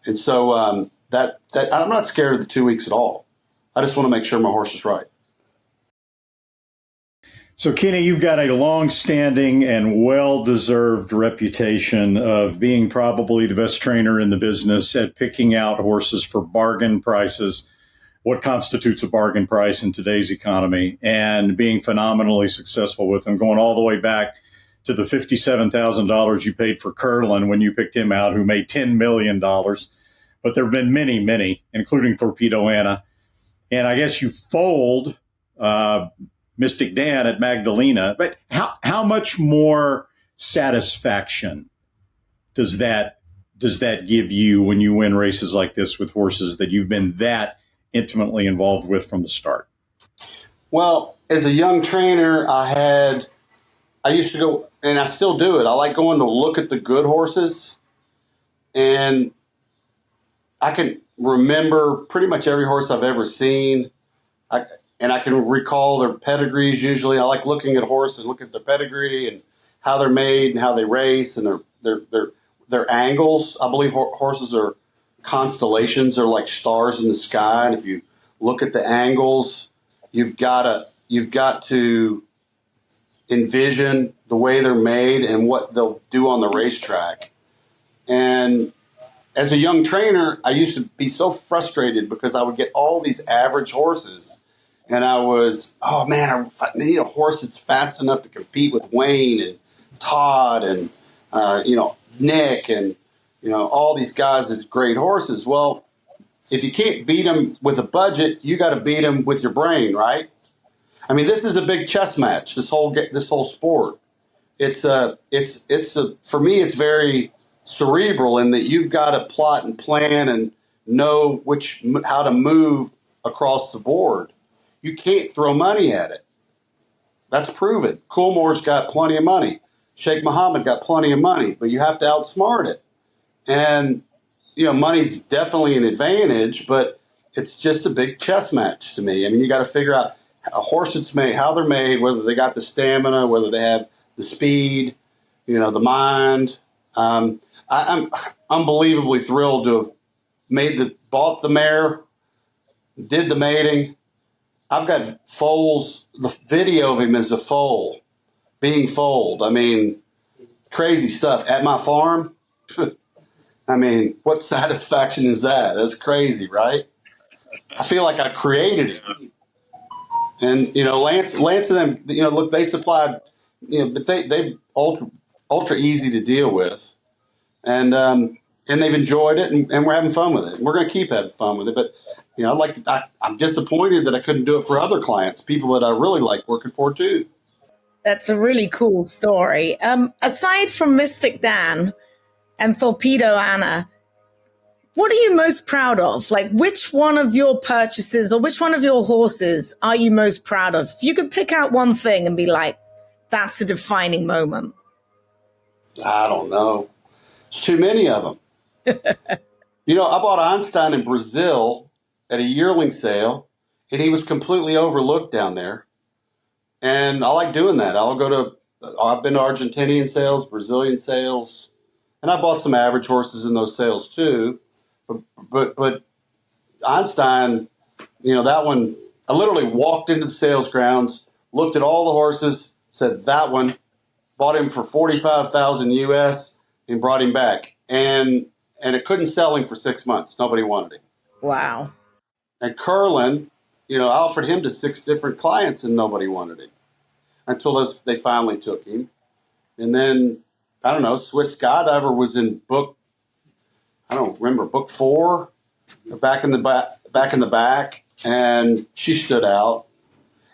And so that I'm not scared of the 2 weeks at all. I just want to make sure my horse is right. So, Kenny, you've got a long-standing and well-deserved reputation of being probably the best trainer in the business at picking out horses for bargain prices, what constitutes a bargain price in today's economy, and being phenomenally successful with them, going all the way back to the $57,000 you paid for Curlin when you picked him out, who made $10 million. But there have been many, many, including Torpedo Anna. And I guess you fold Mystic Dan at Magdalena, but how much more satisfaction does that give you when you win races like this with horses that you've been that intimately involved with from the start? Well, as a young trainer, I used to go, and I still do it. I like going to look at the good horses, and I can remember pretty much every horse I've ever seen. And I can recall their pedigrees usually. I like looking at horses, look at their pedigree and how they're made and how they race and their angles. I believe horses are constellations. They're like stars in the sky. And if you look at the angles, you've got to envision the way they're made and what they'll do on the racetrack. And as a young trainer, I used to be so frustrated because I would get all these average horses. And I was, oh man, I need a horse that's fast enough to compete with Wayne and Todd and, Nick and, all these guys that's great horses. Well, if you can't beat them with a budget, you got to beat them with your brain, right? I mean, this is a big chess match. This whole sport. For me, it's very cerebral in that you've got to plot and plan and know how to move across the board. You can't throw money at it. That's proven. Coolmore's got plenty of money. Sheikh Mohammed got plenty of money, but you have to outsmart it. And, money's definitely an advantage, but it's just a big chess match to me. I mean, you got to figure out a horse that's made, how they're made, whether they got the stamina, whether they have the speed, the mind. I'm unbelievably thrilled to have bought the mare, did the mating. I've got foals. The video of him is a foal, being foaled. I mean, crazy stuff at my farm. I mean, what satisfaction is that? That's crazy, right? I feel like I created it. And, Lance and them, look, they supplied, but they ultra easy to deal with. And they've enjoyed it, and we're having fun with it. We're going to keep having fun with it. But, I'm disappointed that I couldn't do it for other clients, people that I really like working for too. That's a really cool story. Aside from Mystic Dan and Torpedo Anna, what are you most proud of? Like, which one of your purchases or which one of your horses are you most proud of? If you could pick out one thing and be like, that's a defining moment. I don't know. There's too many of them. I bought Einstein in Brazil at a yearling sale, and he was completely overlooked down there. And I like doing that. I've been to Argentinian sales, Brazilian sales, and I bought some average horses in those sales too. But Einstein, that one, I literally walked into the sales grounds, looked at all the horses, said that one, bought him for $45,000 US, and brought him back. And it couldn't sell him for 6 months. Nobody wanted him. Wow. And Curlin, I offered him to 6 different clients, and nobody wanted him until they finally took him. And then, I don't know, Swiss Skydiver was in book 4, back in the back, and she stood out.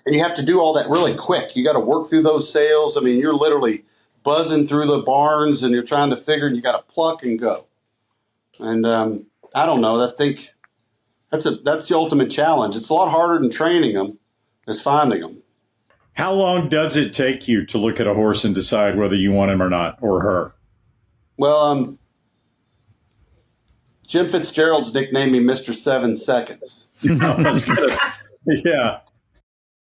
And you have to do all that really quick. You got to work through those sales. I mean, you're literally buzzing through the barns, and you're trying to figure, and you got to pluck and go. And I don't know. I think that's the ultimate challenge. It's a lot harder than training them as finding them. How long does it take you to look at a horse and decide whether you want him or not, or her? Well, Jim Fitzgerald's nicknamed me Mr. 7 Seconds. Yeah.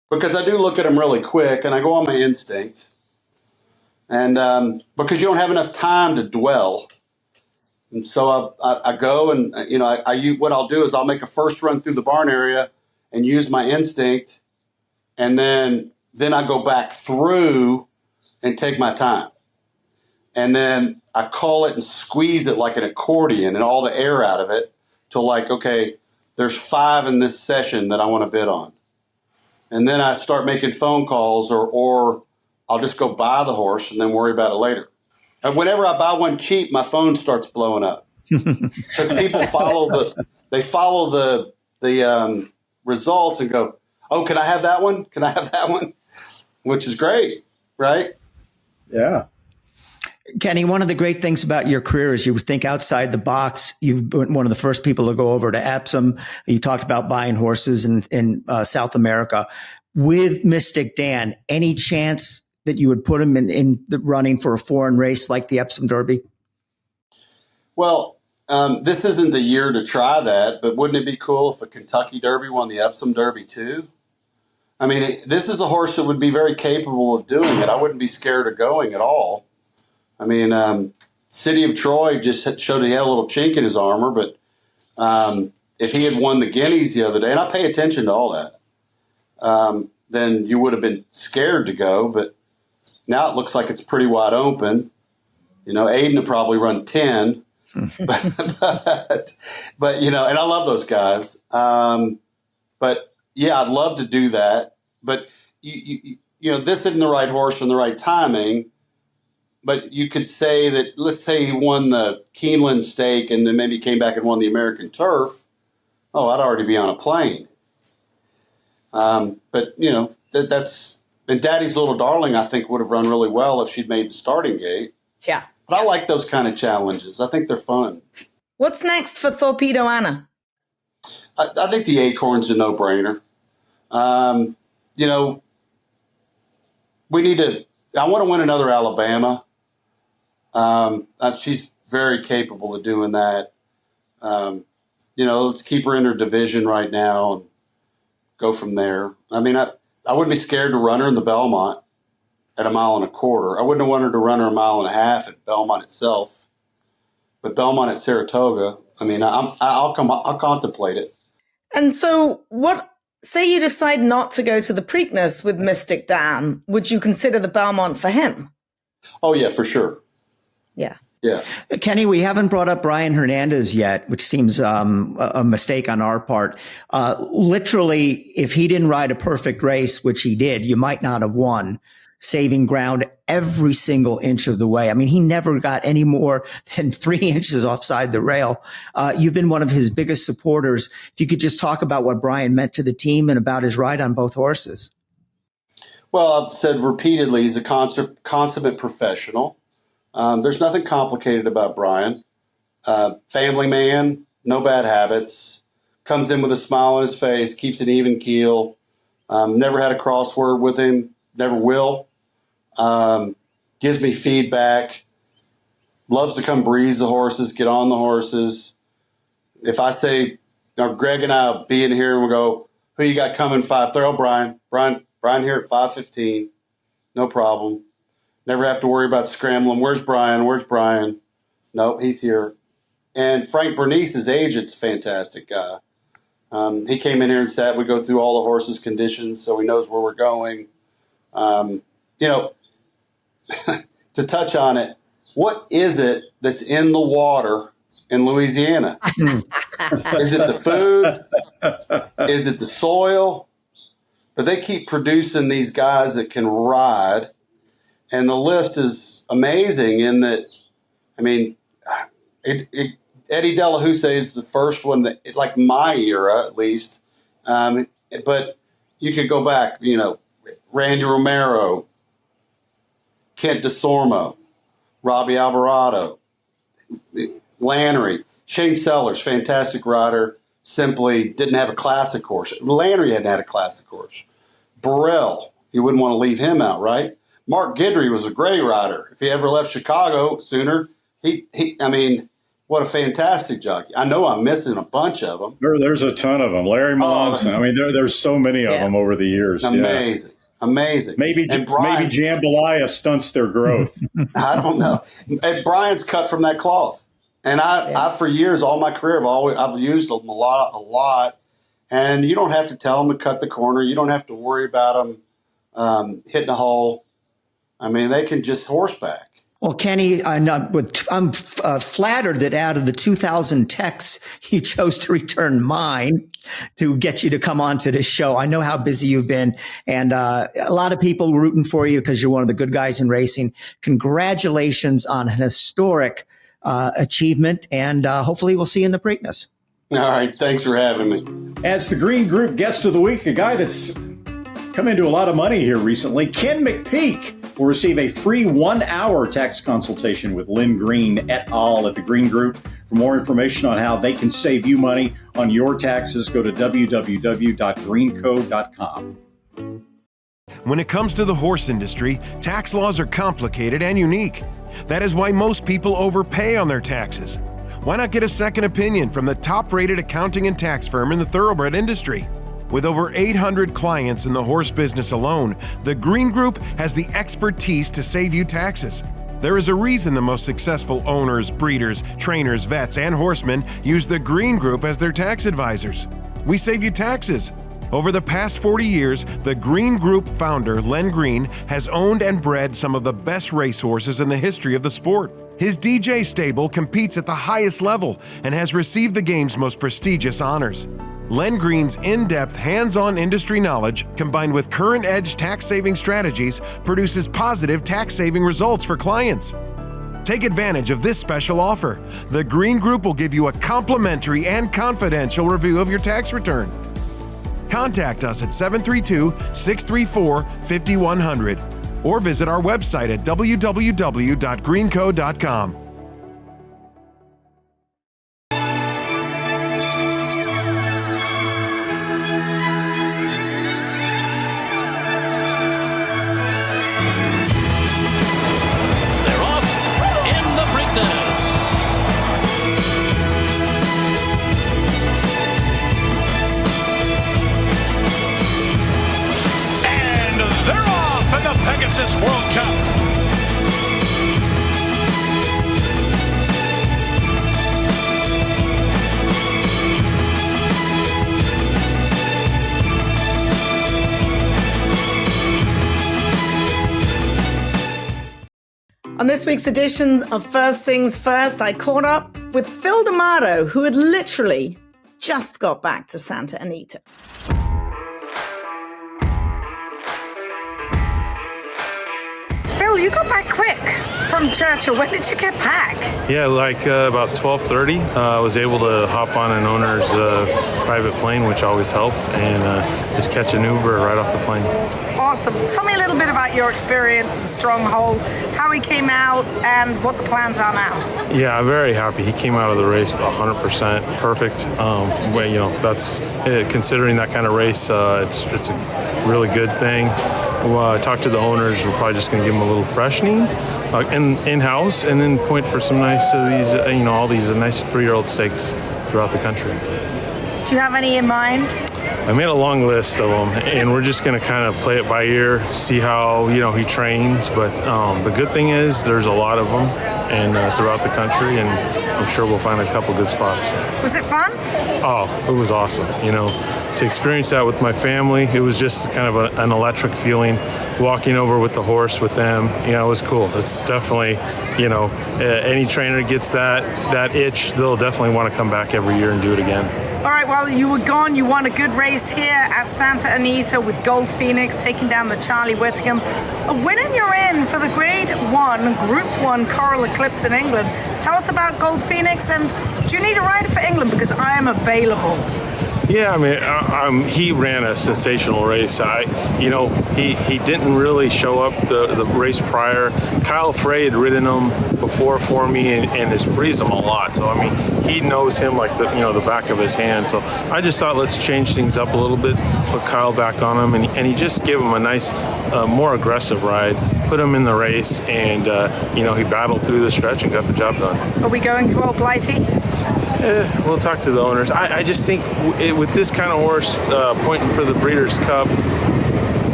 Because I do look at them really quick, and I go on my instinct. And because you don't have enough time to dwell. And so I go and, what I'll do is I'll make a first run through the barn area and use my instinct. And then I go back through and take my time. And then I call it and squeeze it like an accordion and all the air out of it till okay, there's 5 in this session that I want to bid on. And then I start making phone calls or I'll just go buy the horse and then worry about it later. And whenever I buy one cheap, my phone starts blowing up because people follow the results and go, oh, can I have that one? Can I have that one? Which is great, right? Yeah. Kenny, one of the great things about your career is you think outside the box. You've been one of the first people to go over to Epsom. You talked about buying horses in South America. With Mystic Dan, any chance that you would put him in the running for a foreign race like the Epsom Derby? Well, this isn't the year to try that, but wouldn't it be cool if a Kentucky Derby won the Epsom Derby too? I mean, this is a horse that would be very capable of doing it. I wouldn't be scared of going at all. I mean, City of Troy just showed he had a little chink in his armor, but if he had won the Guineas the other day, and I pay attention to all that, then you would have been scared to go. But now it looks like it's pretty wide open. You know, Aiden would probably run 10. but, you know, and I love those guys. But, yeah, I'd love to do that. But, you know, this isn't the right horse and the right timing. But you could say that, let's say he won the Keeneland Stake and then maybe came back and won the American Turf. Oh, I'd already be on a plane. But, you know, that's – and Daddy's Little Darling, I think, would have run really well if she'd made the starting gate. Yeah. But I like those kind of challenges. I think they're fun. What's next for Torpedo Anna? I think the Acorn's a no-brainer. You know, we need to – I want to win another Alabama. She's very capable of doing that. You know, let's keep her in her division right now and go from there. I mean, I wouldn't be scared to run her in the Belmont at 1.25 miles. I wouldn't have wanted to run her 1.5 miles at Belmont itself, but Belmont at Saratoga. I mean, I'll contemplate it. And so, say you decide not to go to the Preakness with Mystic Dan, would you consider the Belmont for him? Oh yeah, for sure. Yeah. Yeah. Kenny, we haven't brought up Brian Hernandez yet, which seems a mistake on our part. Literally, if he didn't ride a perfect race, which he did, you might not have won, saving ground every single inch of the way. I mean, he never got any more than 3 inches offside the rail. You've been one of his biggest supporters. If you could just talk about what Brian meant to the team and about his ride on both horses. Well, I've said repeatedly, he's a consummate professional. There's nothing complicated about Brian. Family man, no bad habits, comes in with a smile on his face, keeps an even keel, never had a crossword with him, never will. Gives me feedback, loves to come breeze the horses, get on the horses. If I say, Greg and I will be in here and we'll go, who you got coming 5:30? Oh, Brian here at 5:15. No problem. Never have to worry about scrambling. Where's Brian? No, he's here. And Frank Bernice, his agent's a fantastic guy. He came in here and sat. We go through all the horses' conditions so he knows where we're going. You know, to touch on it, what is it that's in the water in Louisiana? Is it the food? Is it the soil? But they keep producing these guys that can ride. And the list is amazing in that, I mean, Eddie Delahousse is the first one that, like my era at least. But you could go back, you know, Randy Romero, Kent DeSormo, Robbie Alvarado, Lannery, Shane Sellers, fantastic rider, simply didn't have a classic horse. Lannery hadn't had a classic horse. Burrell, you wouldn't want to leave him out, right? Mark Guidry was a great rider. If he ever left Chicago sooner, I mean, what a fantastic jockey. I know I'm missing a bunch of them. There's a ton of them. Larry Melanson. I mean, there's so many of them over the years. Amazing. Yeah. Amazing. Maybe jambalaya stunts their growth. I don't know. And Brian's cut from that cloth. And I for years, all my career, I've used them a lot. And you don't have to tell them to cut the corner. You don't have to worry about them hitting a hole. I mean, they can just horseback. Well, Kenny, I'm flattered that out of the 2,000 texts, you chose to return mine to get you to come on to this show. I know how busy you've been, and a lot of people rooting for you because you're one of the good guys in racing. Congratulations on an historic achievement, and hopefully we'll see you in the Preakness. All right. Thanks for having me. As the Green Group Guest of the Week, a guy that's come into a lot of money here recently, Ken McPeek. will receive a free 1-hour tax consultation with Lynn Green et al. At the Green Group. For more information on how they can save you money on your taxes, go to www.greenco.com. When it comes to the horse industry, tax laws are complicated and unique. That is why most people overpay on their taxes. Why not get a second opinion from the top-rated accounting and tax firm in the thoroughbred industry? With over 800 clients in the horse business alone, the Green Group has the expertise to save you taxes. There is a reason the most successful owners, breeders, trainers, vets, and horsemen use the Green Group as their tax advisors. We save you taxes. Over the past 40 years, the Green Group founder, Len Green, has owned and bred some of the best racehorses in the history of the sport. His DJ stable competes at the highest level and has received the game's most prestigious honors. Len Green's in-depth, hands-on industry knowledge, combined with current-edge tax-saving strategies, produces positive tax-saving results for clients. Take advantage of this special offer. The Green Group will give you a complimentary and confidential review of your tax return. Contact us at 732-634-5100 or visit our website at www.greenco.com. Pegasus World Cup. On this week's edition of First Things First, I caught up with Phil D'Amato, who had literally just got back to Santa Anita. Phil, you got back quick from Churchill. When did you get back? Yeah, about 12:30. I was able to hop on an owner's private plane, which always helps, and just catch an Uber right off the plane. Awesome. Tell me a little bit about your experience in Stronghold, how he came out, and what the plans are now. Yeah, I'm very happy. He came out of the race 100% perfect. That's considering that kind of race, it's a really good thing. We'll talk to the owners. We're probably just going to give them a little freshening in-house, and then point for some nice all these nice 3-year-old stakes throughout the country. Do you have any in mind? I made a long list of them, and we're just going to kind of play it by ear, see how he trains. But the good thing is there's a lot of them, and throughout the country, and I'm sure we'll find a couple good spots. Was it fun? Oh, it was awesome. To experience that with my family, it was just kind of an electric feeling. Walking over with the horse with them, it was cool. It's definitely, any trainer gets that itch, they'll definitely want to come back every year and do it again. All right, well, you were gone. You won a good race here at Santa Anita with Gold Phoenix taking down the Charlie Whittingham. A win and you're in for the Grade 1, Group 1 Coral Eclipse in England. Tell us about Gold Phoenix, and do you need a rider for England? Because I am available. Yeah, he ran a sensational race. He didn't really show up the race prior. Kyle Frey had ridden him before for me and has breezed him a lot. So he knows him like the back of his hand. So I just thought let's change things up a little bit, put Kyle back on him, and he just gave him a nice, more aggressive ride. Put him in the race, and he battled through the stretch and got the job done. Are we going to Old Blighty? We'll talk to the owners. I just think with this kind of horse pointing for the Breeders' Cup,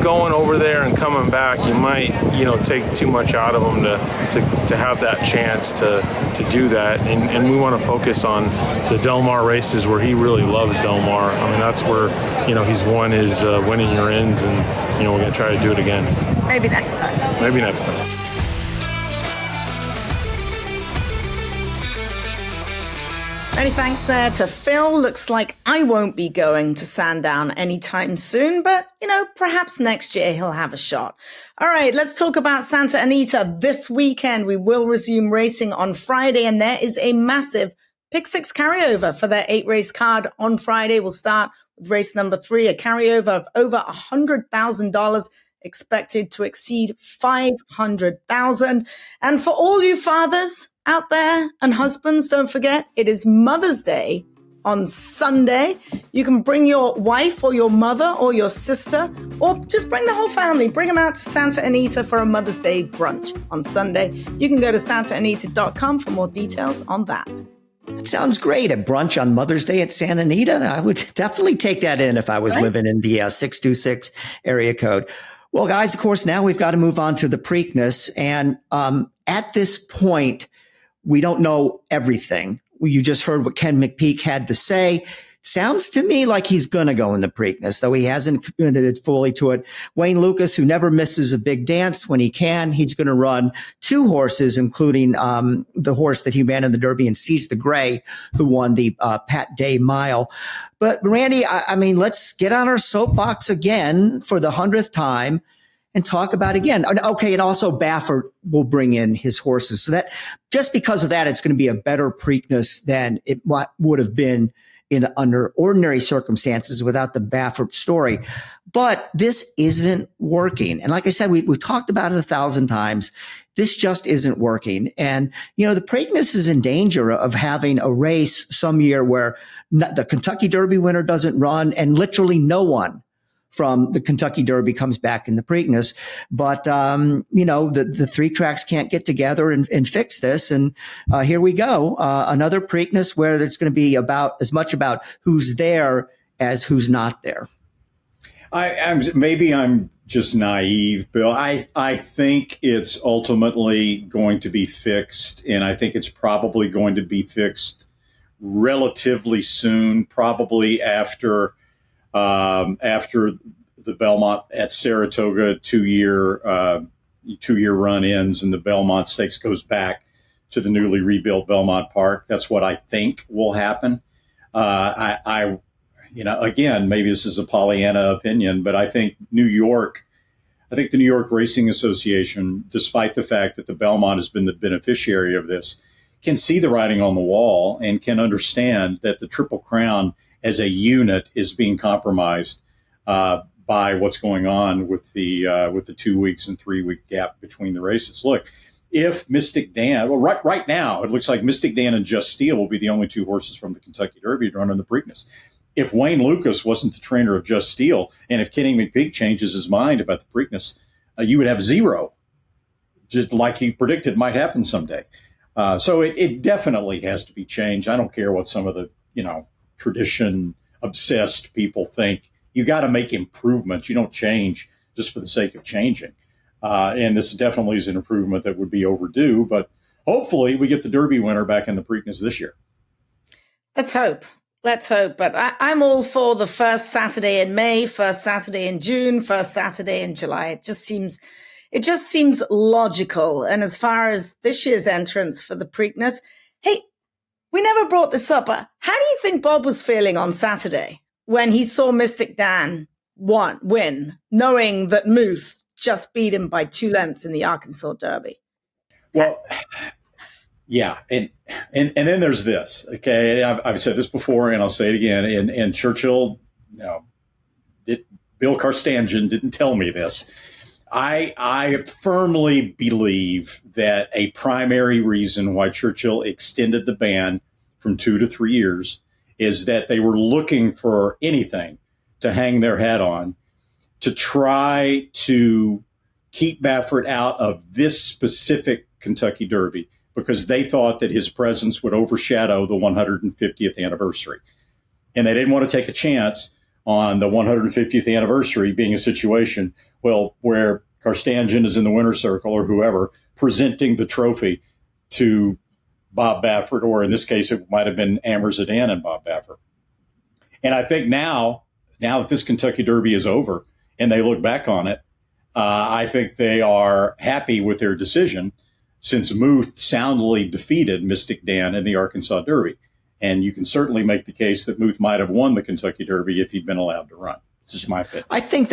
going over there and coming back, you might take too much out of him to have that chance to do that. And we want to focus on the Del Mar races where he really loves Del Mar. That's where he's won his winning your ends, and we're going to try to do it again. Maybe next time. Maybe next time. Many thanks there to Phil. Looks like I won't be going to Sandown anytime soon, but, perhaps next year he'll have a shot. All right, let's talk about Santa Anita this weekend. We will resume racing on Friday, and there is a massive Pick 6 carryover for their 8-race card on Friday. We'll start with race number 3, a carryover of over $100,000. expected to exceed 500,000. And for all you fathers out there and husbands, don't forget, it is Mother's Day on Sunday. You can bring your wife or your mother or your sister, or just bring the whole family. Bring them out to Santa Anita for a Mother's Day brunch on Sunday. You can go to santaanita.com for more details on that. That sounds great. A brunch on Mother's Day at Santa Anita. I would definitely take that in if I was living in the 626 area code. Well, guys, of course, now we've got to move on to the Preakness. And at this point, we don't know everything. You just heard what Ken McPeek had to say. Sounds to me like he's going to go in the Preakness, though he hasn't committed fully to it. Wayne Lucas, who never misses a big dance when he can, he's going to run 2 horses, including the horse that he ran in the Derby and Seize the Gray, who won the Pat Day Mile. But Randy, I mean, let's get on our soapbox again for the 100th time and talk about again. Okay, and also Baffert will bring in his horses. So that just because of that, it's going to be a better Preakness than it would have been under ordinary circumstances without the Baffert story. But this isn't working. And like I said, we've talked about it 1,000 times. This just isn't working. And, the Preakness is in danger of having a race some year where the Kentucky Derby winner doesn't run and literally no one from the Kentucky Derby comes back in the Preakness. But, the 3 tracks can't get together and fix this. And here we go. Another Preakness where it's going to be about as much about who's there as who's not there. I'm just naive, Bill. I think it's ultimately going to be fixed, and I think it's probably going to be fixed relatively soon, probably after the Belmont at Saratoga 2-year run ends and the Belmont Stakes goes back to the newly rebuilt Belmont Park. That's what I think will happen. Again, maybe this is a Pollyanna opinion, but I think the New York Racing Association, despite the fact that the Belmont has been the beneficiary of this, can see the writing on the wall and can understand that the Triple Crown as a unit is being compromised by what's going on with the 2 weeks and 3 week gap between the races. Look, if Mystic Dan, right now it looks like Mystic Dan and Just Steel will be the only 2 horses from the Kentucky Derby to run in the Preakness. If Wayne Lucas wasn't the trainer of Just Steel, and if Kenny McPeek changes his mind about the Preakness, you would have 0, just like he predicted might happen someday. So it definitely has to be changed. I don't care what some of the tradition obsessed people think. You got to make improvements. You don't change just for the sake of changing. And this definitely is an improvement that would be overdue, but hopefully we get the Derby winner back in the Preakness this year. Let's hope. But I'm all for the first Saturday in May, first Saturday in June, first Saturday in July. It just seems logical. And as far as this year's entrance for the Preakness, hey, we never brought this up. How do you think Bob was feeling on Saturday when he saw Mystic Dan win, knowing that Muth just beat him by 2 lengths in the Arkansas Derby? Well, yeah. And then there's this, okay. I've said this before and I'll say it again. And Churchill, Bill Karstanjian didn't tell me this. I firmly believe that a primary reason why Churchill extended the ban from 2 to 3 years is that they were looking for anything to hang their hat on to try to keep Baffert out of this specific Kentucky Derby, because they thought that his presence would overshadow the 150th anniversary. And they didn't want to take a chance on the 150th anniversary being a situation, where Karstanjian is in the winner's circle or whoever presenting the trophy to Bob Baffert, or in this case, it might have been Amber Zidane and Bob Baffert. And I think now that this Kentucky Derby is over and they look back on it, I think they are happy with their decision, since Muth soundly defeated Mystic Dan in the Arkansas Derby. And you can certainly make the case that Muth might have won the Kentucky Derby if he'd been allowed to run. It's just my opinion. I think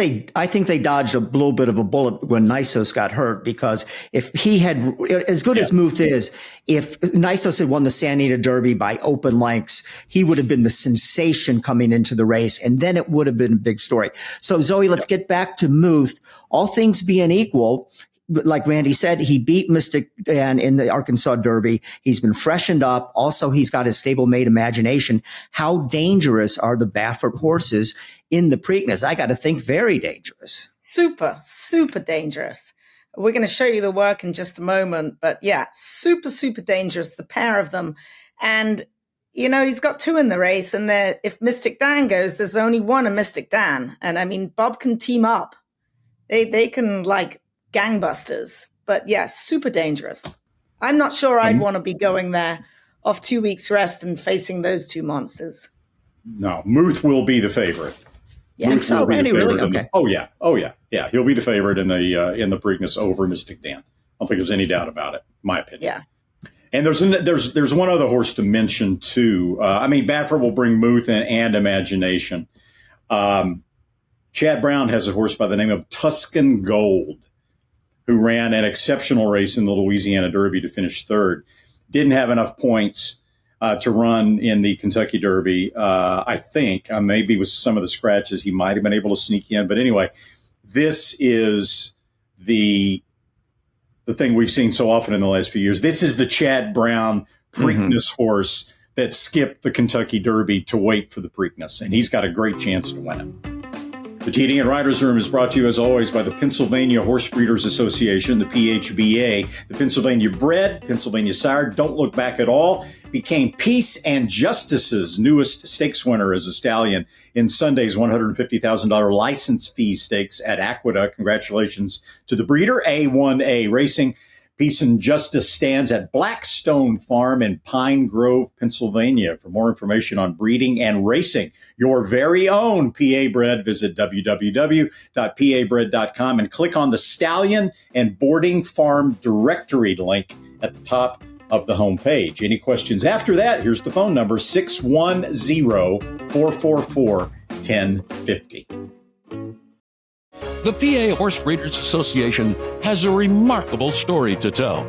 they dodged a little bit of a bullet when Nisos got hurt, because if he had, as good as Muth is, if Nisos had won the Santa Anita Derby by open lengths, he would have been the sensation coming into the race, and then it would have been a big story. So Zoe, let's get back to Muth. All things being equal, like Randy said, he beat Mystic Dan in the Arkansas Derby. He's been freshened up. Also, he's got his stablemate Imagination. How dangerous are the Baffert horses in the Preakness? I got to think very dangerous. Super, super dangerous. We're going to show you the work in just a moment. But yeah, super, super dangerous, the pair of them. And, you know, he's got two in the race. And if Mystic Dan goes, there's only one of Mystic Dan. And I mean, Bob can team up. They can like gangbusters. But yeah, super dangerous. I'm not sure I'd want to be going there off 2 weeks rest and facing those two monsters. No, Muth will be the favorite. You think so, Randy? Really? Okay. Oh yeah. He'll be the favorite in the Preakness over Mystic Dan. I don't think there's any doubt about it. My opinion. Yeah. And there's one other horse to mention too. Baffert will bring Muth and Imagination. Chad Brown has a horse by the name of Tuscan Gold, who ran an exceptional race in the Louisiana Derby to finish third. Didn't have enough points to run in the Kentucky Derby. I think maybe with some of the scratches, he might have been able to sneak in. But anyway, this is the thing we've seen so often in the last few years. This is the Chad Brown Preakness horse that skipped the Kentucky Derby to wait for the Preakness, and he's got a great chance to win it. The TDN Writers Room is brought to you, as always, by the Pennsylvania Horse Breeders Association, the PHBA. The Pennsylvania bred, Pennsylvania sired, Don't Look Back at All, became Peace and Justice's newest stakes winner as a stallion in Sunday's $150,000 license fee stakes at Aqueduct. Congratulations to the breeder, A1A Racing. Peace and Justice stands at Blackstone Farm in Pine Grove, Pennsylvania. For more information on breeding and racing your very own PA bred, visit www.pabred.com and click on the Stallion and Boarding Farm Directory link at the top of the homepage. Any questions after that? Here's the phone number, 610-444-1050. The PA Horse Breeders Association has a remarkable story to tell.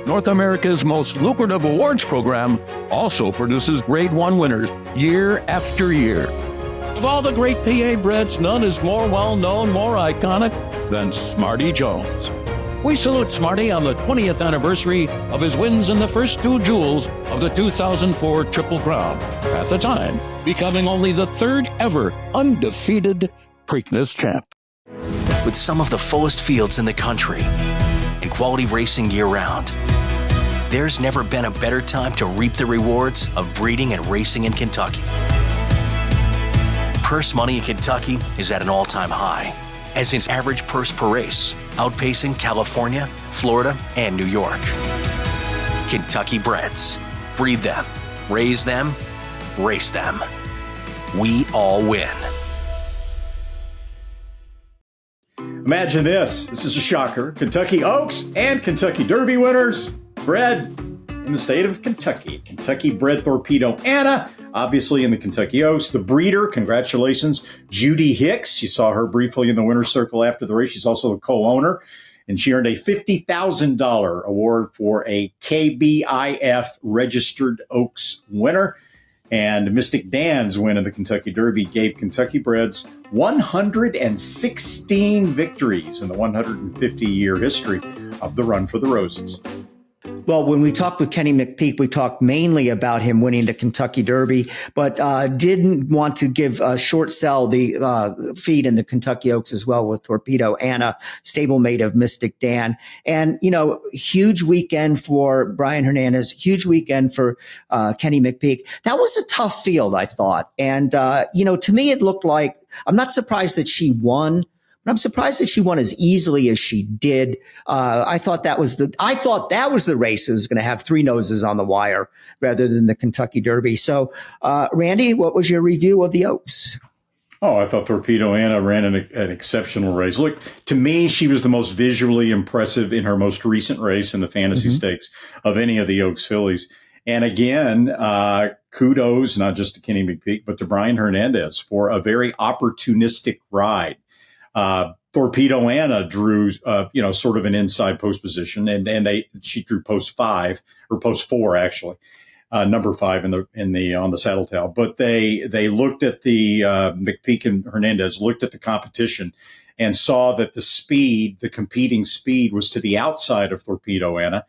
North America's most lucrative awards program also produces Grade 1 winners year after year. Of all the great PA breds, none is more well-known, more iconic than Smarty Jones. We salute Smarty on the 20th anniversary of his wins in the first two jewels of the 2004 Triple Crown, at the time becoming only the third ever undefeated Preakness champ. With some of the fullest fields in the country and quality racing year-round, there's never been a better time to reap the rewards of breeding and racing in Kentucky. Purse money in Kentucky is at an all-time high, as is average purse per race, outpacing California, Florida, and New York. Kentucky breds. Breed them, raise them, race them. We all win. Imagine this. This is a shocker. Kentucky Oaks and Kentucky Derby winners bred in the state of Kentucky. Kentucky bred Torpedo Anna, obviously in the Kentucky Oaks. The breeder, congratulations, Judy Hicks. You saw her briefly in the winner's circle after the race. She's also the co-owner, and she earned a $50,000 award for a KBIF registered Oaks winner. And Mystic Dan's win in the Kentucky Derby gave Kentucky breds 116 victories in the 150-year history of the Run for the Roses. Well, when we talked with Kenny McPeek, we talked mainly about him winning the Kentucky Derby, but didn't want to give a short sell the feed in the Kentucky Oaks as well with Torpedo Anna, stablemate of Mystic Dan. And, you know, huge weekend for Brian Hernandez, huge weekend for Kenny McPeek. That was a tough field, I thought. And, you know, to me, it looked like, I'm not surprised that she won, but I'm surprised that she won as easily as she did. I thought that was the race that was going to have three noses on the wire rather than the Kentucky Derby. So, Randy, what was your review of the Oaks? Oh, I thought Torpedo Anna ran an exceptional race. Look, to me, she was the most visually impressive in her most recent race in the Fantasy Stakes of any of the Oaks fillies. And again, kudos not just to Kenny McPeek, but to Brian Hernandez for a very opportunistic ride. Torpedo Anna drew, sort of an inside post position, and she drew post 5 or post 4 actually, number 5 on the saddle tail. But they looked at the McPeek and Hernandez looked at the competition and saw that the competing speed was to the outside of Torpedo Anna,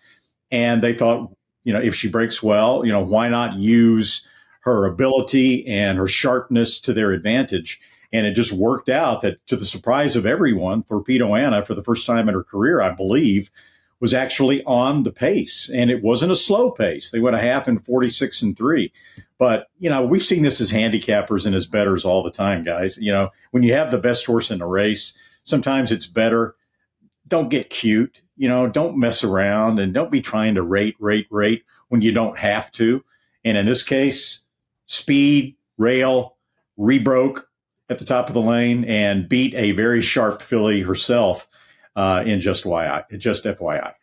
and they thought, if she breaks well, why not use her ability and her sharpness to their advantage? And it just worked out that, to the surprise of everyone, Torpedo Anna, for the first time in her career, I believe, was actually on the pace. And it wasn't a slow pace. They went a half in 46-3. But, we've seen this as handicappers and as bettors all the time, guys. When you have the best horse in a race, sometimes it's better. Don't get cute. Don't mess around and don't be trying to rate when you don't have to. And in this case, speed, rail, rebroke at the top of the lane and beat a very sharp filly herself in just FYI.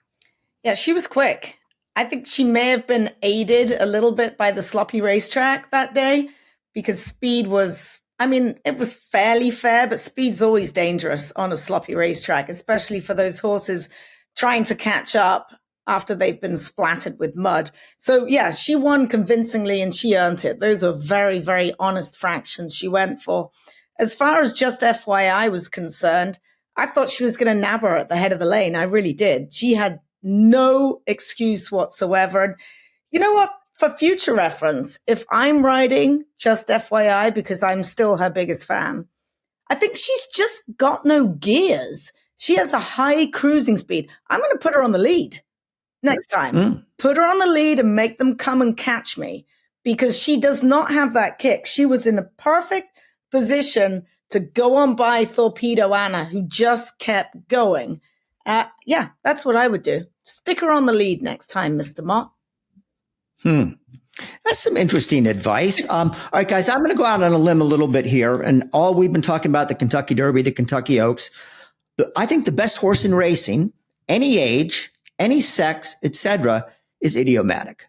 Yeah, she was quick. I think she may have been aided a little bit by the sloppy racetrack that day because speed was, it was fairly fair, but speed's always dangerous on a sloppy racetrack, especially for those horses trying to catch up after they've been splattered with mud. So yeah, she won convincingly and she earned it. Those are very, very honest fractions she went for. As far as just FYI was concerned, I thought she was going to nab her at the head of the lane. I really did. She had no excuse whatsoever. And you know what? For future reference, if I'm riding just FYI because I'm still her biggest fan, I think she's just got no gears. She has a high cruising speed. I'm going to put her on the lead next time. Put her on the lead and make them come and catch me because she does not have that kick. She was in a perfect position to go on by Torpedo Anna, who just kept going. Yeah, that's what I would do. Stick her on the lead next time, Mr. Mott. That's some interesting advice. All right, guys, I'm going to go out on a limb a little bit here. And all we've been talking about, the Kentucky Derby, the Kentucky Oaks. I think the best horse in racing, any age, any sex, etc., is Idiomatic.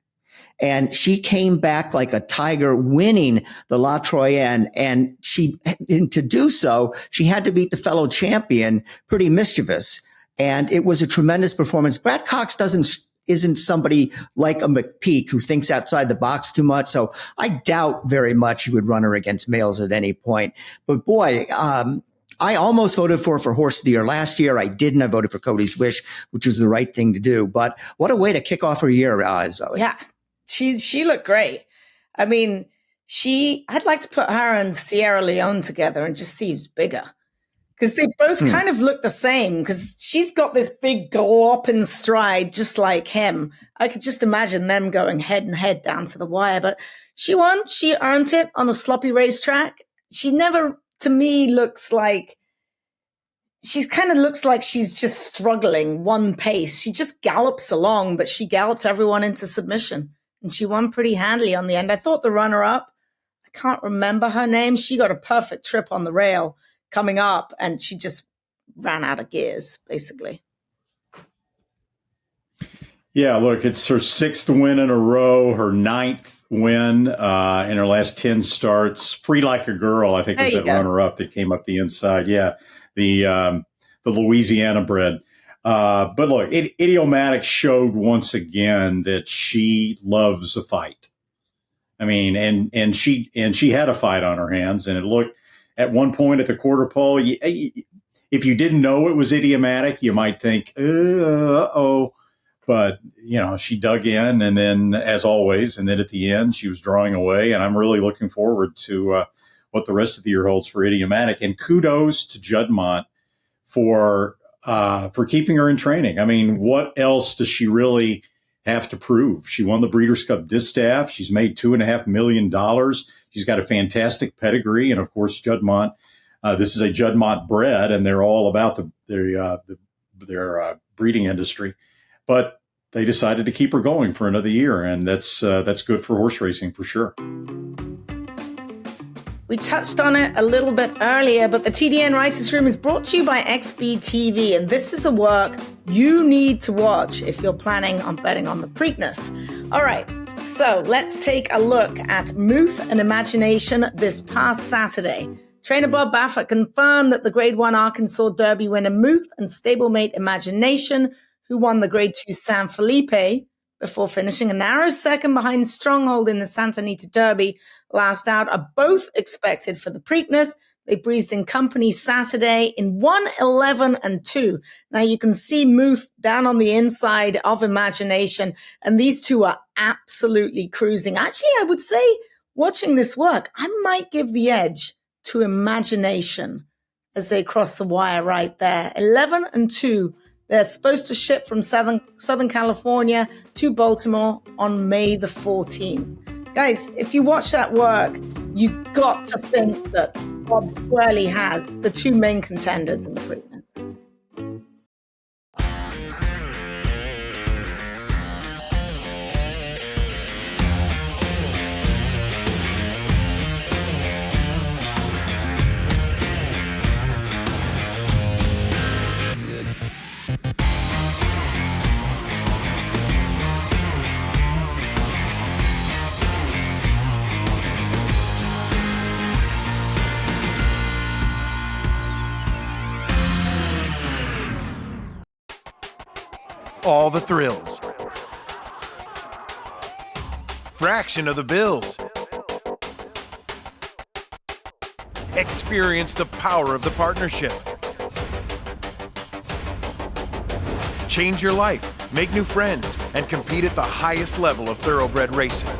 And she came back like a tiger winning the La Troyenne. And to do so, she had to beat the fellow champion, Pretty Mischievous. And it was a tremendous performance. Brad Cox isn't somebody like a McPeek who thinks outside the box too much. So I doubt very much he would run her against males at any point. But boy, I almost voted for Horse of the Year last year. I didn't. I voted for Cody's Wish, which was the right thing to do. But what a way to kick off her year, Zoe. Yeah. She looked great. I'd like to put her and Sierra Leone together and just see who's bigger. Because they both kind of look the same because she's got this big galloping stride just like him. I could just imagine them going head and head down to the wire. But she won. She earned it on a sloppy racetrack. She never, to me, looks like she's just struggling one pace. She just gallops along, but she galloped everyone into submission. And she won pretty handily on the end. I thought the runner-up, I can't remember her name. She got a perfect trip on the rail coming up, and she just ran out of gears, basically. Yeah, look, it's her 6th win in a row, her 9th win in her last 10 starts. Free Like a Girl, I think, was that runner-up that came up the inside. Yeah, the Louisiana bred. But look, Idiomatic showed once again that she loves a fight. I mean, and she had a fight on her hands, and it looked at one point at the quarter pole. If you didn't know it was Idiomatic, you might think, uh-oh. But, she dug in, and then, as always, and then at the end, she was drawing away. And I'm really looking forward to what the rest of the year holds for Idiomatic. And kudos to Juddmonte for keeping her in training. I mean, what else does she really have to prove? She won the Breeders' Cup Distaff. She's made $2.5 million. She's got a fantastic pedigree. And, of course, Juddmonte, this is a Juddmonte bred, and they're all about their breeding industry. But they decided to keep her going for another year, and that's good for horse racing for sure. We touched on it a little bit earlier, but the TDN Writers Room is brought to you by XBTV, and this is a work you need to watch if you're planning on betting on the Preakness. All right, So let's take a look at Muth and Imagination this past Saturday. Trainer Bob Baffert confirmed that the Grade 1 Arkansas Derby winner Muth and stablemate Imagination, who won the Grade 2 San Felipe before finishing a narrow second behind Stronghold in the Santa Anita Derby last out, are both expected for the Preakness. They breezed in company Saturday in 1:11-2. Now you can see Muth down on the inside of Imagination, and these two are absolutely cruising. Actually, I would say, watching this work, I might give the edge to Imagination as they cross the wire right there. 11-2. They're supposed to ship from Southern California to Baltimore on May the 14th. Guys, if you watch that work, you got to think that Bob squarely has the two main contenders in the Preakness. All the thrills. Fraction of the bills. Experience the power of the partnership. Change your life, make new friends, and compete at the highest level of thoroughbred racing.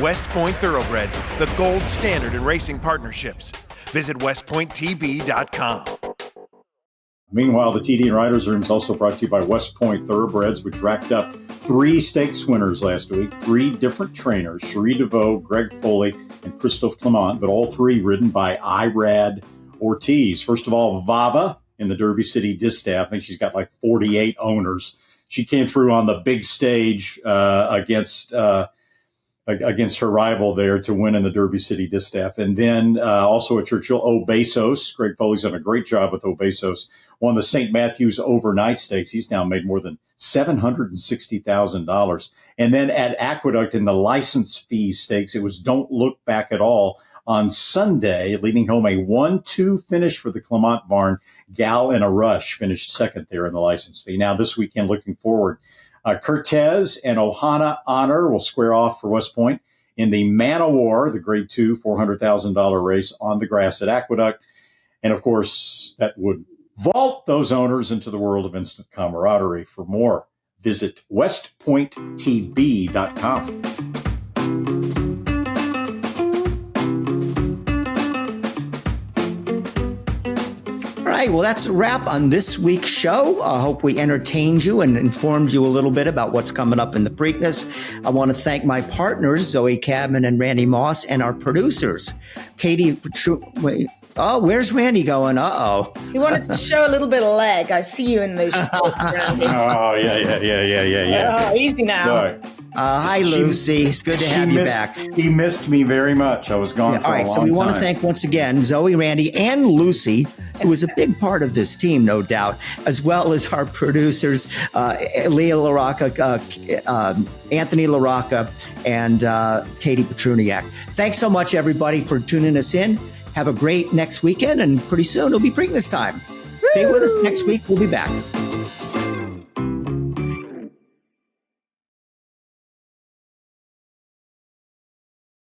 West Point Thoroughbreds, the gold standard in racing partnerships. Visit westpointtb.com. Meanwhile, the TDN Riders Room is also brought to you by West Point Thoroughbreds, which racked up 3 stakes winners last week. 3 different trainers, Cherie DeVoe, Greg Foley, and Christophe Clement, but all 3 ridden by Irad Ortiz. First of all, Vava in the Derby City Distaff. I think she's got like 48 owners. She came through on the big stage against her rival there to win in the Derby City Distaff. And then also at Churchill, Obesos. Greg Foley's done a great job with Obesos. Won the St. Matthews Overnight Stakes. He's now made more than $760,000. And then at Aqueduct in the License Fee Stakes, it was Don't Look Back at All on Sunday, leading home a 1-2 finish for the Clement Barn. Gal in a Rush finished second there in the License Fee. Now this weekend, looking forward, Cortez and Ohana Honor will square off for West Point in the Man o' War, the Grade 2 $400,000 race on the grass at Aqueduct. And, of course, that would vault those owners into the world of instant camaraderie. For more, visit westpointtb.com. All right, well, that's a wrap on this week's show. I hope we entertained you and informed you a little bit about what's coming up in the Preakness. I want to thank my partners, Zoe Cadman and Randy Moss, and our producers, Katie. Oh, where's Randy going? Uh-oh. He wanted to show a little bit of leg. I see you in those shorts, Randy. Oh, yeah. Oh, easy now. Sorry. Hi, Lucy. It's good to have you back. He missed me very much. I was gone for a long time. All right, so we want to thank once again Zoe, Randy, and Lucy, who was a big part of this team, no doubt, as well as our producers, Leah LaRocca, Anthony LaRocca, and Katie Petruniak. Thanks so much, everybody, for tuning us in. Have a great next weekend, and pretty soon it'll be Preakness time. Stay with us next week. We'll be back.